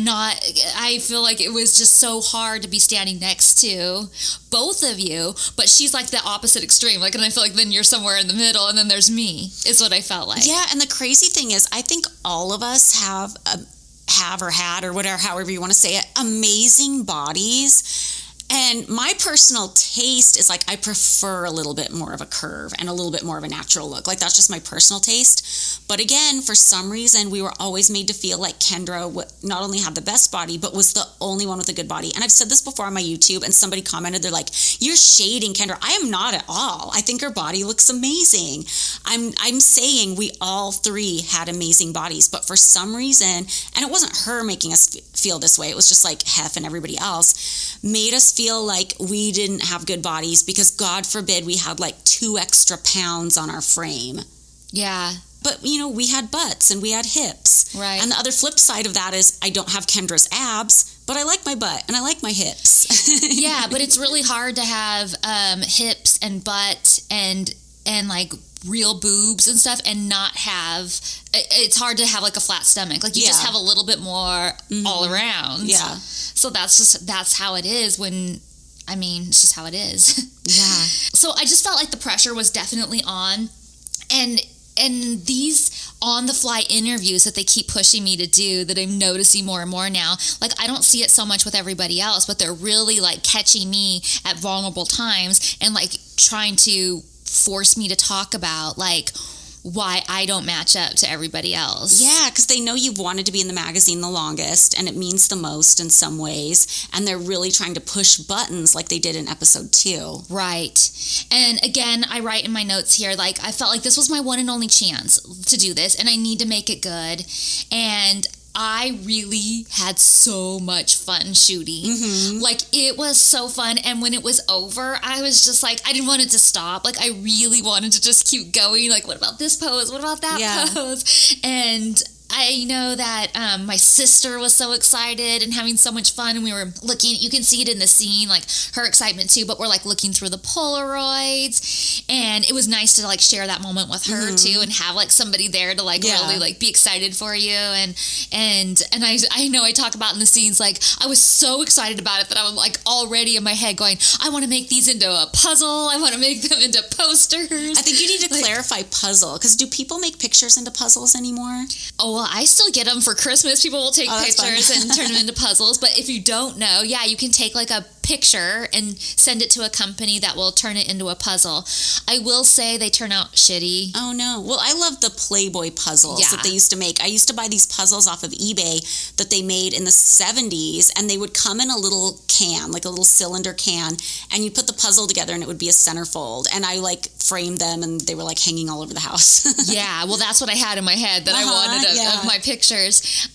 not, I feel like it was just so hard to be standing next to both of you, but she's like the opposite extreme. Like, and I feel like then you're somewhere in the middle and then there's me, is what I felt like. Yeah, and the crazy thing is, I think all of us have or had, or whatever, however you want to say it, amazing bodies. And my personal taste is like, I prefer a little bit more of a curve and a little bit more of a natural look. Like, that's just my personal taste. But again, for some reason, we were always made to feel like Kendra not only had the best body, but was the only one with a good body. And I've said this before on my YouTube, and somebody commented, they're like, "You're shading Kendra." I am not at all. I think her body looks amazing. I'm saying we all 3 had amazing bodies, but for some reason, and it wasn't her making us feel this way, it was just like Hef and everybody else, made us feel like we didn't have good bodies because, God forbid, we had like 2 extra pounds on our frame. Yeah. But, we had butts and we had hips. Right. And the other flip side of that is I don't have Kendra's abs, but I like my butt and I like my hips. Yeah, but it's really hard to have hips and butt and like real boobs and stuff and not have, it's hard to have like a flat stomach. Like you just have a little bit more all around. Yeah. So that's how it is it's just how it is. Yeah. So I just felt like the pressure was definitely on, and these on the fly interviews that they keep pushing me to do, that I'm noticing more and more now, like I don't see it so much with everybody else, but they're really like catching me at vulnerable times and like trying to force me to talk about like why I don't match up to everybody else. Yeah, because they know you've wanted to be in the magazine the longest and it means the most in some ways, and they're really trying to push buttons like they did in episode 2. Right. And again, I write in my notes here, like I felt like this was my one and only chance to do this and I need to make it good. And I really had so much fun shooting. Like it was so fun, and when it was over I was just like, I didn't want it to stop. Like I really wanted to just keep going. Like, what about this pose, what about that pose? And I know that my sister was so excited and having so much fun, and we were looking, you can see it in the scene, like her excitement too, but we're like looking through the Polaroids, and it was nice to like share that moment with her too, and have like somebody there to like really like be excited for you, and I know I talk about in the scenes, like I was so excited about it that I was like already in my head going, I want to make these into a puzzle, I want to make them into posters. I think you need to clarify puzzle, because do people make pictures into puzzles anymore? Oh, well, I still get them for Christmas. People will take pictures and turn them into puzzles. But if you don't know, you can take like a picture and send it to a company that will turn it into a puzzle. I will say they turn out shitty. Oh, no. Well, I love the Playboy puzzles that they used to make. I used to buy these puzzles off of eBay that they made in the 70s, and they would come in a little can, like a little cylinder can, and you put the puzzle together and it would be a centerfold. And I like framed them, and they were like hanging all over the house. Yeah, well, that's what I had in my head that I wanted of my pictures.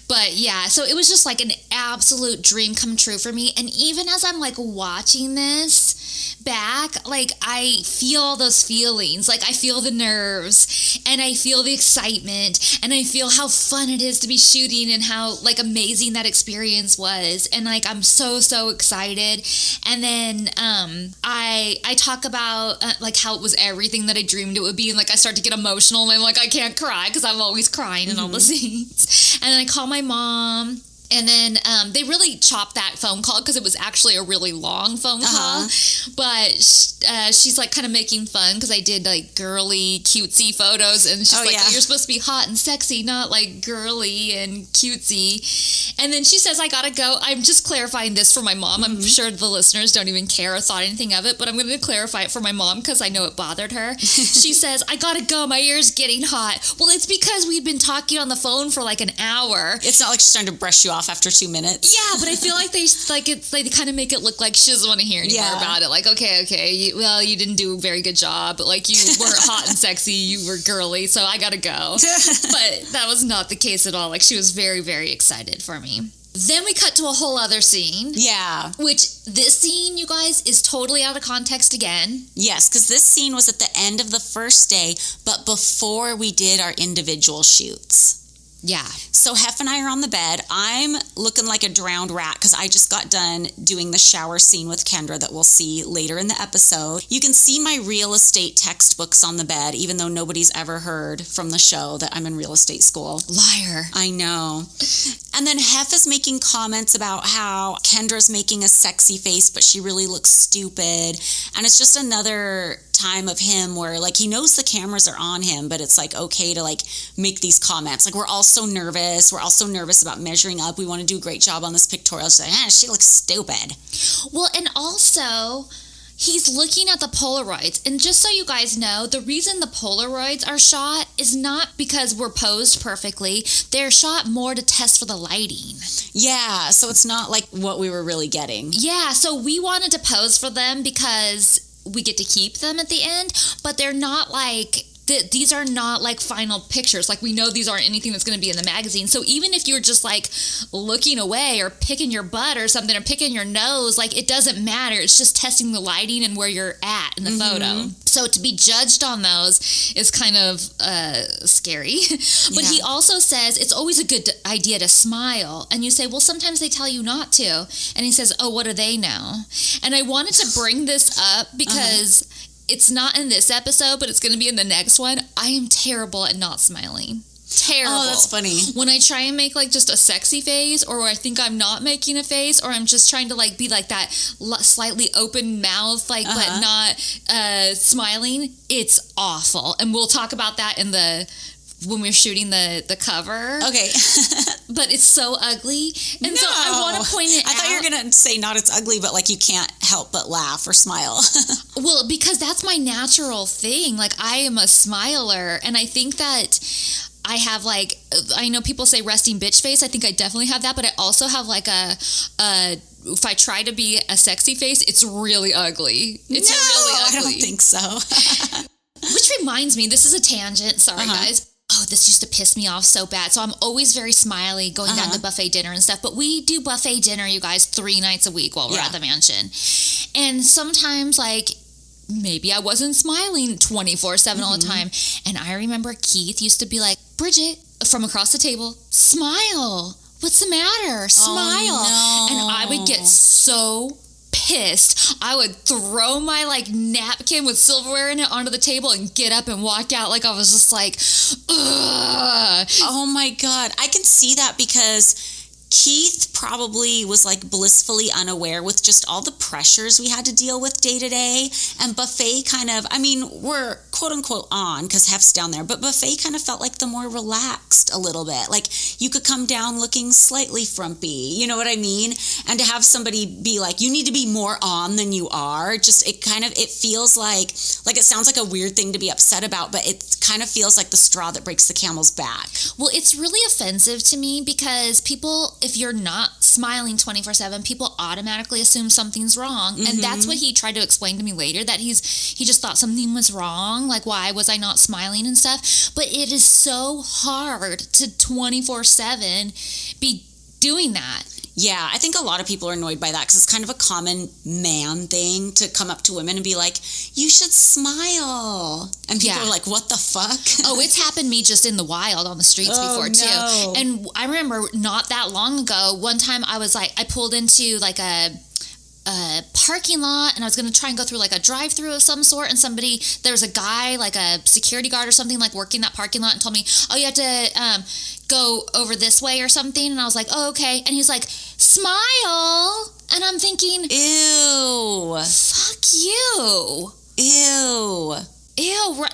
But yeah, so it was just like an absolute dream come true for me. And even as I'm like watching this back, like I feel all those feelings. Like I feel the nerves and I feel the excitement and I feel how fun it is to be shooting and how like amazing that experience was. And like I'm so excited. And then I talk about like how it was everything that I dreamed it would be, and like I start to get emotional and I'm like, I can't cry because I'm always crying in all the scenes. And then I call my mom, and then they really chopped that phone call because it was actually a really long phone call. But she's like kind of making fun because I did like girly, cutesy photos, and she's like, oh, you're supposed to be hot and sexy, not like girly and cutesy. And then she says, I gotta go. I'm just clarifying this for my mom. I'm sure the listeners don't even care or thought anything of it, but I'm going to clarify it for my mom because I know it bothered her. She says, I gotta go. My ear's getting hot. Well, it's because we've been talking on the phone for like an hour. It's not like she's trying to brush you off after 2 minutes. Yeah, but I feel like they kind of make it look like she doesn't want to hear anymore about it. Like, okay, you didn't do a very good job. But like, you weren't hot and sexy. You were girly, so I gotta go. But that was not the case at all. Like, she was very, very excited for me. Then we cut to a whole other scene. Yeah. Which, this scene, you guys, is totally out of context again. Yes, because this scene was at the end of the first day, but before we did our individual shoots. Yeah. So Hef and I are on the bed. I'm looking like a drowned rat because I just got done doing the shower scene with Kendra that we'll see later in the episode. You can see my real estate textbooks on the bed, even though nobody's ever heard from the show that I'm in real estate school. Liar. I know. And then Hef is making comments about how Kendra's making a sexy face, but she really looks stupid. And it's just another time of him where like he knows the cameras are on him, but it's like okay to like make these comments. Like we're all so nervous. We're all so nervous about measuring up. We want to do a great job on this pictorial. She's like, she looks stupid. Well, and also he's looking at the Polaroids. And just so you guys know, the reason the Polaroids are shot is not because we're posed perfectly. They're shot more to test for the lighting. Yeah, so it's not like what we were really getting. Yeah, so we wanted to pose for them because we get to keep them at the end, but they're not like these are not like final pictures. Like, we know these aren't anything that's going to be in the magazine. So even if you're just like looking away or picking your butt or something or picking your nose, like, it doesn't matter. It's just testing the lighting and where you're at in the photo. So to be judged on those is kind of scary. But he also says it's always a good idea to smile. And you say, well, sometimes they tell you not to. And he says, oh, what do they know? And I wanted to bring this up because it's not in this episode, but it's going to be in the next one. I am terrible at not smiling. Terrible. Oh, that's funny. When I try and make like just a sexy face, or I think I'm not making a face, or I'm just trying to like be like that slightly open mouth, like, but not smiling, it's awful. And we'll talk about that when we're shooting the cover. Okay. But it's so ugly. And so I want to point it out. I thought you were going to say not it's ugly, but like you can't help but laugh or smile. Well, because that's my natural thing. Like, I am a smiler. And I think that I have like, I know people say resting bitch face. I think I definitely have that. But I also have like if I try to be a sexy face, it's really ugly. It's really ugly. I don't think so. Which reminds me, this is a tangent. Sorry, guys. Oh, this used to piss me off so bad. So I'm always very smiley going down to buffet dinner and stuff. But we do buffet dinner, you guys, 3 nights a week while we're at the mansion. And sometimes, like, maybe I wasn't smiling 24/7 all the time. And I remember Keith used to be like, Bridget, from across the table, smile. What's the matter? Smile. Oh, no. And I would get so pissed. I would throw my like napkin with silverware in it onto the table and get up and walk out like I was just like, ugh. Oh my God. I can see that because Keith probably was like blissfully unaware with just all the pressures we had to deal with day to day. And buffet kind of, I mean, we're quote unquote on because Hef's down there, but buffet kind of felt like the more relaxed a little bit. Like you could come down looking slightly frumpy, you know what I mean? And to have somebody be like, you need to be more on than you are, just it feels like it sounds like a weird thing to be upset about, but it kind of feels like the straw that breaks the camel's back. Well, it's really offensive to me because people, if you're not smiling 24/7, people automatically assume something's wrong. And that's what he tried to explain to me later, that he just thought something was wrong. Like, why was I not smiling and stuff? But it is so hard to 24/7 be doing that. Yeah, I think a lot of people are annoyed by that because it's kind of a common man thing to come up to women and be like, you should smile. And people are like, what the fuck? Oh, it's happened to me just in the wild on the streets before, too. And I remember not that long ago, one time I pulled into like a parking lot, and I was going to try and go through like a drive-through of some sort, and there was a guy, like a security guard or something, like working that parking lot, and told me, oh, you have to go over this way or something. And I was like, oh, okay. And he's like, smile. And I'm thinking, ew, fuck you. Ew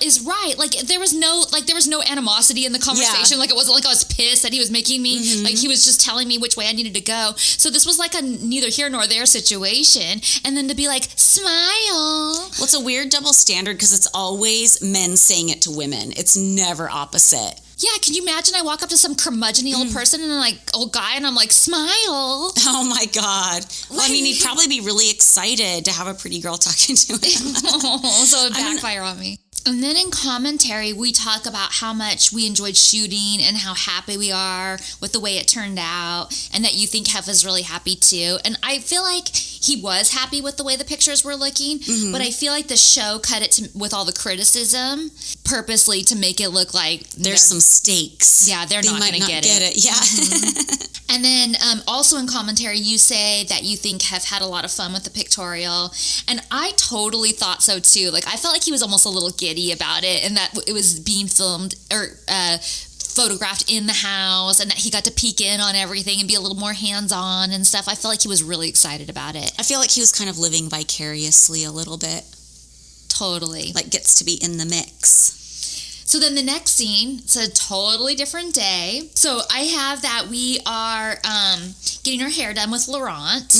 is right. Like there was no animosity in the conversation. Like it wasn't like I was pissed that he was making me like he was just telling me which way I needed to go. So this was like a neither here nor there situation. And then to be like, smile. Well, it's a weird double standard because it's always men saying it to women. It's never opposite. Yeah, can you imagine I walk up to some curmudgeon-y old person and old guy, and I'm like, smile. Oh my God. Well, I mean, he'd probably be really excited to have a pretty girl talking to him. So it backfire on me. And then in commentary, we talk about how much we enjoyed shooting and how happy we are with the way it turned out, and that you think Hef is really happy too. And I feel like he was happy with the way the pictures were looking, but I feel like the show cut it with all the criticism purposely to make it look like there's some stakes. Yeah, they not going to get it. Yeah. And then also in commentary, you say that you think Hef had a lot of fun with the pictorial. And I totally thought so too. Like, I felt like he was almost a little giddy about it, and that it was being filmed or photographed in the house, and that he got to peek in on everything and be a little more hands-on and stuff. I felt like he was really excited about it. I feel like he was kind of living vicariously a little bit. Totally. Like gets to be in the mix. So then the next scene, it's a totally different day. So I have that we are getting our hair done with Laurent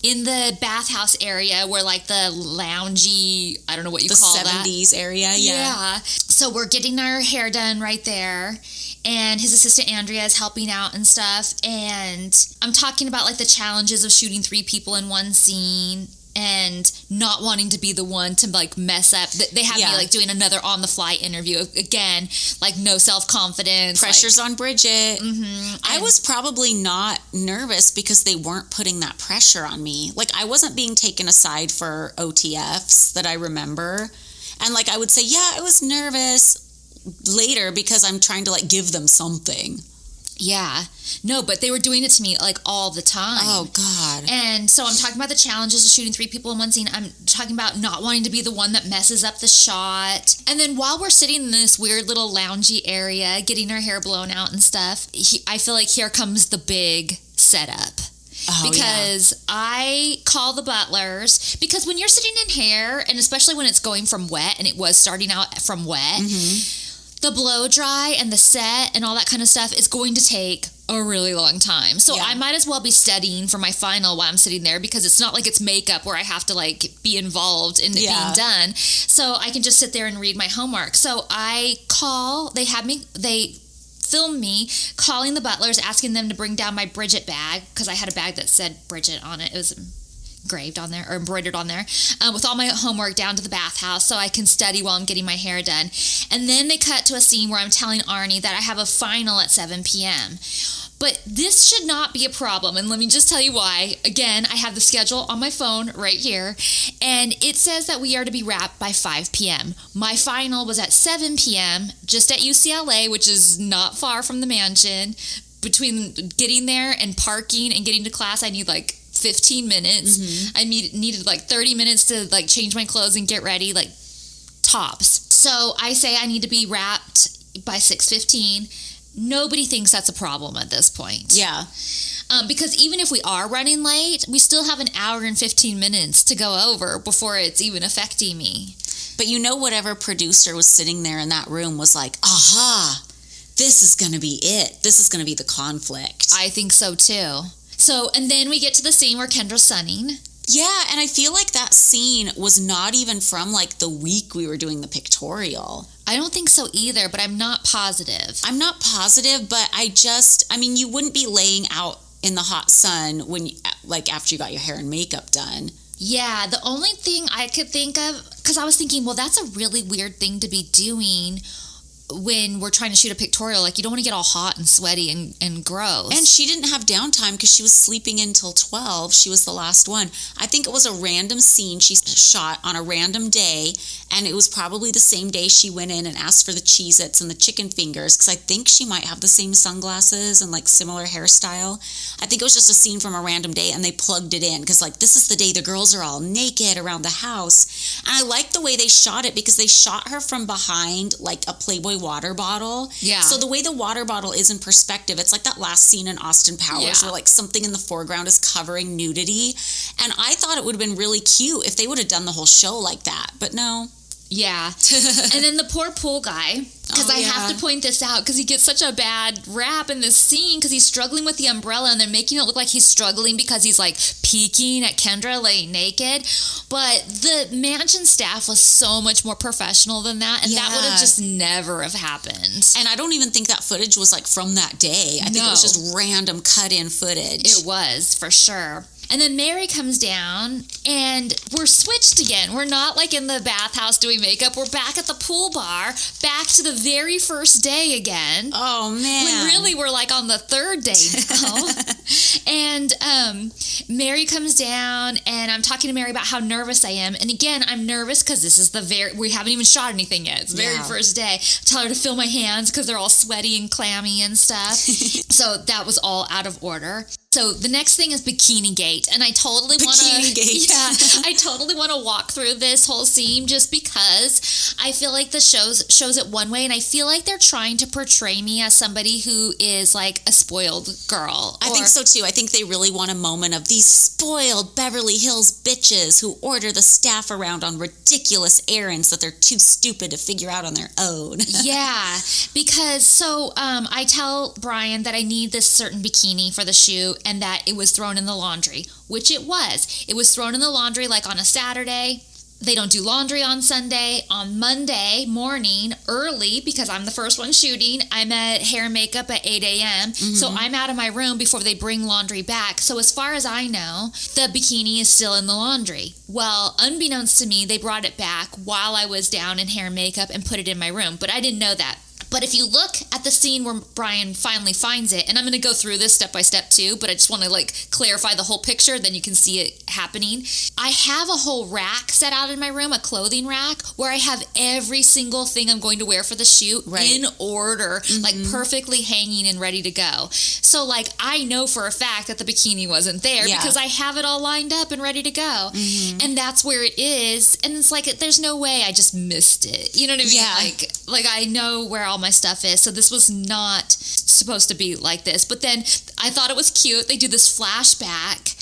in the bathhouse area where like the loungy, I don't know what you call that. The 70s area, yeah. So we're getting our hair done right there. And his assistant Andrea is helping out and stuff. And I'm talking about like the challenges of shooting 3 people in one scene. and not wanting to be the one to like mess up. They have me like doing another on the fly interview again, like no self-confidence, pressure's on Bridget. I was probably not nervous because they weren't putting that pressure on me. Like I wasn't being taken aside for OTFs that I remember, and like I would say I was nervous later because I'm trying to like give them something. Yeah. No, but they were doing it to me like all the time. Oh, God. And so I'm talking about the challenges of shooting 3 people in one scene. I'm talking about not wanting to be the one that messes up the shot. And then while we're sitting in this weird little loungy area, getting our hair blown out and stuff, I feel like here comes the big setup. Oh, because I call the butlers, because when you're sitting in hair, and especially when it's going from wet, and it was starting out from wet, the blow dry and the set and all that kind of stuff is going to take a really long time. So I might as well be studying for my final while I'm sitting there, because it's not like it's makeup where I have to like be involved in it being done. So I can just sit there and read my homework. So I call, they filmed me calling the butlers, asking them to bring down my Bridget bag, because I had a bag that said Bridget on it. It was engraved on there or embroidered on there, with all my homework down to the bathhouse so I can study while I'm getting my hair done. And then they cut to a scene where I'm telling Arnie that I have a final at 7 p.m. But this should not be a problem, and let me just tell you why. Again, I have the schedule on my phone right here, and it says that we are to be wrapped by 5 p.m. My final was at 7 p.m., just at UCLA, which is not far from the mansion. Between getting there and parking and getting to class, I need like 15 minutes. I needed like 30 minutes to like change my clothes and get ready, like tops. So I say I need to be wrapped by 6:15. Nobody thinks that's a problem at this point. Yeah. Because even if we are running late, we still have an hour and 15 minutes to go over before it's even affecting me. But whatever producer was sitting there in that room was like, aha, this is going to be it. This is going to be the conflict. I think so too. So, and then we get to the scene where Kendra's sunning. Yeah, and I feel like that scene was not even from like the week we were doing the pictorial. I don't think so either, but I'm not positive. I'm not positive, but you wouldn't be laying out in the hot sun when, like, after you got your hair and makeup done. Yeah, the only thing I could think of, because I was thinking, well, that's a really weird thing to be doing when we're trying to shoot a pictorial. Like, you don't want to get all hot and sweaty and gross. And she didn't have downtime because she was sleeping until 12. She was the last one. I think it was a random scene she shot on a random day, and it was probably the same day she went in and asked for the Cheez-Its and the chicken fingers, because I think she might have the same sunglasses and like similar hairstyle. I think it was just a scene from a random day, and they plugged it in because like, this is the day the girls are all naked around the house. And I like the way they shot it, because they shot her from behind like a Playboy water bottle. Yeah. So the way the water bottle is in perspective, it's like that last scene in Austin Powers where like something in the foreground is covering nudity. And I thought it would have been really cute if they would have done the whole show like that, but no. Yeah. And then the poor pool guy, because I have to point this out, because he gets such a bad rap in this scene because he's struggling with the umbrella, and they're making it look like he's struggling because he's like peeking at Kendra laying naked. But the mansion staff was so much more professional than that, and that would have just never have happened. And I don't even think that footage was like from that day. I think it was just random cut-in footage. It was, for sure. And then Mary comes down, and we're switched again. We're not like in the bathhouse doing makeup. We're back at the pool bar, back to the very first day again. Oh, man. When really we're like on the third day now. And Mary comes down, and I'm talking to Mary about how nervous I am. And again, I'm nervous because this is we haven't even shot anything yet. It's the very first day. I tell her to feel my hands because they're all sweaty and clammy and stuff. So that was all out of order. So the next thing is Bikini Gate, and I totally want to I totally want to walk through this whole scene, just because I feel like the shows it one way, and I feel like they're trying to portray me as somebody who is like a spoiled girl. I think so too. I think they really want a moment of these spoiled Beverly Hills bitches who order the staff around on ridiculous errands that they're too stupid to figure out on their own. Yeah, because I tell Brian that I need this certain bikini for the shoot, and that it was thrown in the laundry, which it was. It was thrown in the laundry like on a Saturday. They don't do laundry on Sunday. On Monday morning, early, because I'm the first one shooting, I'm at hair and makeup at 8 a.m. So I'm out of my room before they bring laundry back. So as far as I know, the bikini is still in the laundry. Well, unbeknownst to me, they brought it back while I was down in hair and makeup and put it in my room. But I didn't know that. But if you look at the scene where Brian finally finds it, and I'm going to go through this step by step too, but I just want to clarify the whole picture, then you can see it happening. I have a whole rack set out in my room, a clothing rack, where I have every single thing I'm going to wear for the shoot in order, perfectly hanging and ready to go. So I know for a fact that the bikini wasn't there because I have it all lined up and ready to go. And that's where it is. And it's there's no way I just missed it. You know what I mean? Yeah. I know where all my stuff is, so this was not supposed to be like this. But then I thought it was cute. They do this flashback.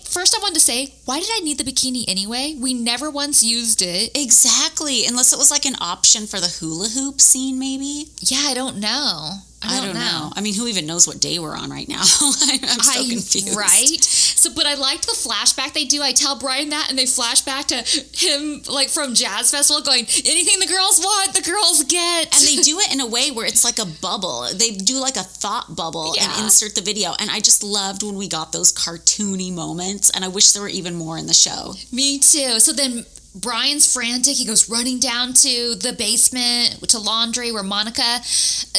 First I wanted to say, why did I need the bikini anyway? We never once used it. Exactly, unless it was an option for the hula hoop scene, maybe. Yeah, I don't know. I don't know. I mean, who even knows what day we're on right now? I'm so confused. Right? So, but I liked the flashback they do. I tell Brian that, and they flash back to him, from Jazz Festival, going, anything the girls want, the girls get. And they do it in a way where it's like a bubble. They do a thought bubble and insert the video. And I just loved when we got those cartoony moments. And I wish there were even more in the show. Me too. So then Brian's frantic. He goes running down to the basement to laundry where Monica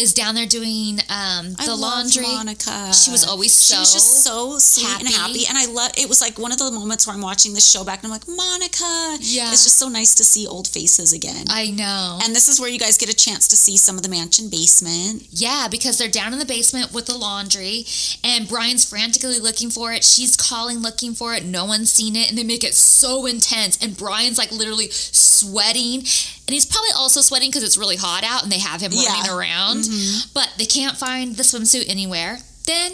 is down there doing the laundry. Monica. She was always She was just so sweet happy. and happy. And I love it was one of the moments where I'm watching the show back and I'm like, Monica. Yeah. It's just so nice to see old faces again. I know. And this is where you guys get a chance to see some of the mansion basement. Yeah, because they're down in the basement with the laundry and Brian's frantically looking for it. She's calling, looking for it. No one's seen it. And they make it so intense. And Brian's literally sweating, and he's probably also sweating because it's really hot out and they have him running around, but they can't find the swimsuit anywhere. Then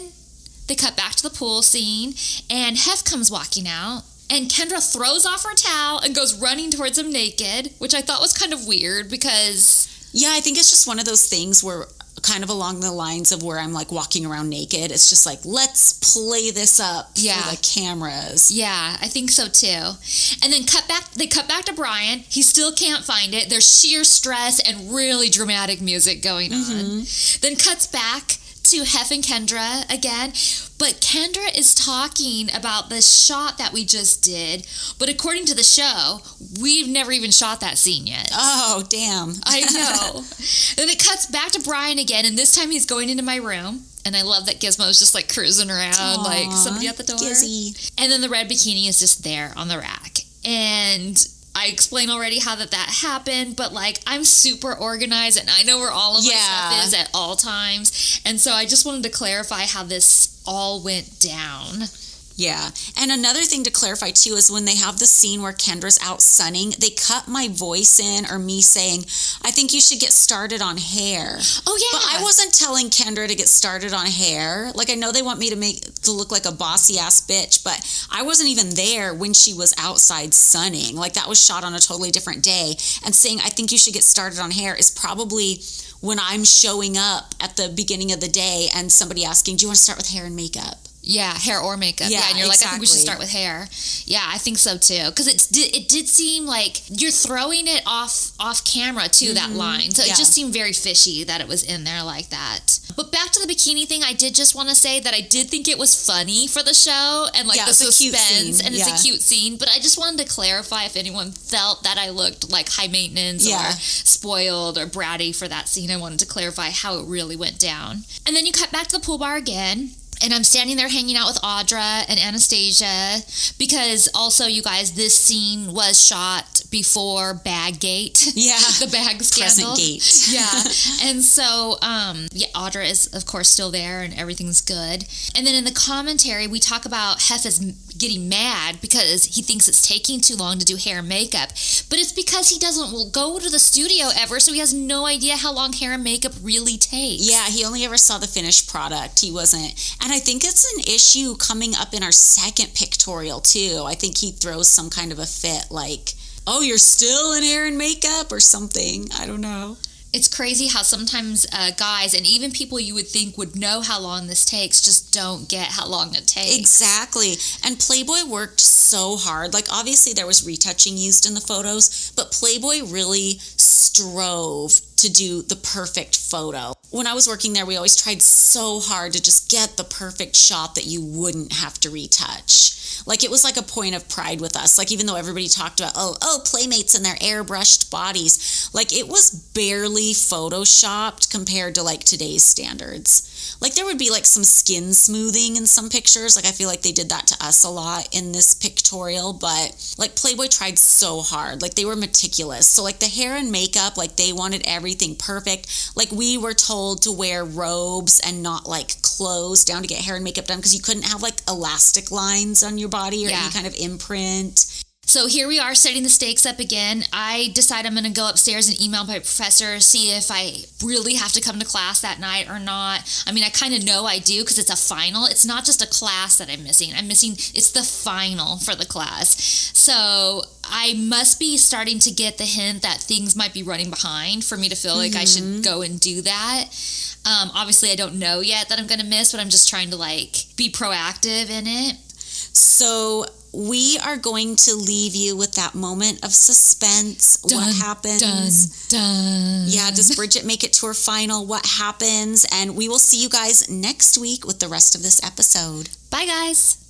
they cut back to the pool scene and Hef comes walking out and Kendra throws off her towel and goes running towards him naked, which I thought was kind of weird because I think it's just one of those things where kind of along the lines of where I'm walking around naked. It's just let's play this up for the cameras. Yeah, I think so too. And then they cut back to Brian. He still can't find it. There's sheer stress and really dramatic music going on. Then cuts back to Hef and Kendra again. But Kendra is talking about the shot that we just did. But according to the show, we've never even shot that scene yet. Oh, damn. I know. Then it cuts back to Brian again, and this time he's going into my room. And I love that Gizmo's just cruising around, somebody at the door. Gizzy. And then the red bikini is just there on the rack. And I explained already how that happened, but I'm super organized and I know where all of my stuff is at all times. And so I just wanted to clarify how this all went down. Yeah. And another thing to clarify too is when they have the scene where Kendra's out sunning, they cut my voice in or me saying, I think you should get started on hair. Oh yeah. But I wasn't telling Kendra to get started on hair. I know they want me to look like a bossy ass bitch, but I wasn't even there when she was outside sunning. That was shot on a totally different day. And saying, I think you should get started on hair is probably when I'm showing up at the beginning of the day and somebody asking, do you want to start with hair and makeup? Yeah, hair or makeup. Yeah, and you're I think we should start with hair. Yeah, I think so too. Because it did seem like you're throwing it off camera to that line. So it just seemed very fishy that it was in there like that. But back to the bikini thing, I did just want to say that I did think it was funny for the show and the suspense. And it's a cute scene. But I just wanted to clarify if anyone felt that I looked high maintenance or spoiled or bratty for that scene. I wanted to clarify how it really went down. And then you cut back to the pool bar again. And I'm standing there hanging out with Audra and Anastasia because also, you guys, this scene was shot before Baggate. Yeah. The bag scandal. Present Gate. Yeah. And so, Audra is, of course, still there and everything's good. And then in the commentary, we talk about Hef is getting mad because he thinks it's taking too long to do hair and makeup. But it's because he doesn't go to the studio ever, so he has no idea how long hair and makeup really takes. Yeah, he only ever saw the finished product. He wasn't. And I think it's an issue coming up in our second pictorial, too. I think he throws some kind of a fit oh, you're still in hair and makeup or something. I don't know. It's crazy how sometimes guys and even people you would think would know how long this takes just don't get how long it takes. Exactly. And Playboy worked so so hard. Like, obviously there was retouching used in the photos, but Playboy really strove to do the perfect photo. When I was working there, we always tried so hard to just get the perfect shot that you wouldn't have to retouch. Like, it was like a point of pride with us. Like, even though everybody talked about, oh, Playmates and their airbrushed bodies, like, it was barely photoshopped compared to, like, today's standards. Like, there would be, like, some skin smoothing in some pictures. Like, I feel like they did that to us a lot in this pictorial. But, like, Playboy tried so hard. Like, they were meticulous. So, like, the hair and makeup, like, they wanted everything perfect. Like, we were told to wear robes and not, like, clothes down to get hair and makeup done because you couldn't have, like, elastic lines on your body or any kind of imprint. So here we are setting the stakes up again. I decide I'm going to go upstairs and email my professor, see if I really have to come to class that night or not. I mean, I kind of know I do because it's a final. It's not just a class that I'm missing. It's the final for the class. So I must be starting to get the hint that things might be running behind for me to feel like I should go and do that. Obviously, I don't know yet that I'm going to miss, but I'm just trying to, like, be proactive in it. So we are going to leave you with that moment of suspense. Dun, what happens? Dun. Yeah, does Bridget make it to her final? What happens? And we will see you guys next week with the rest of this episode. Bye, guys.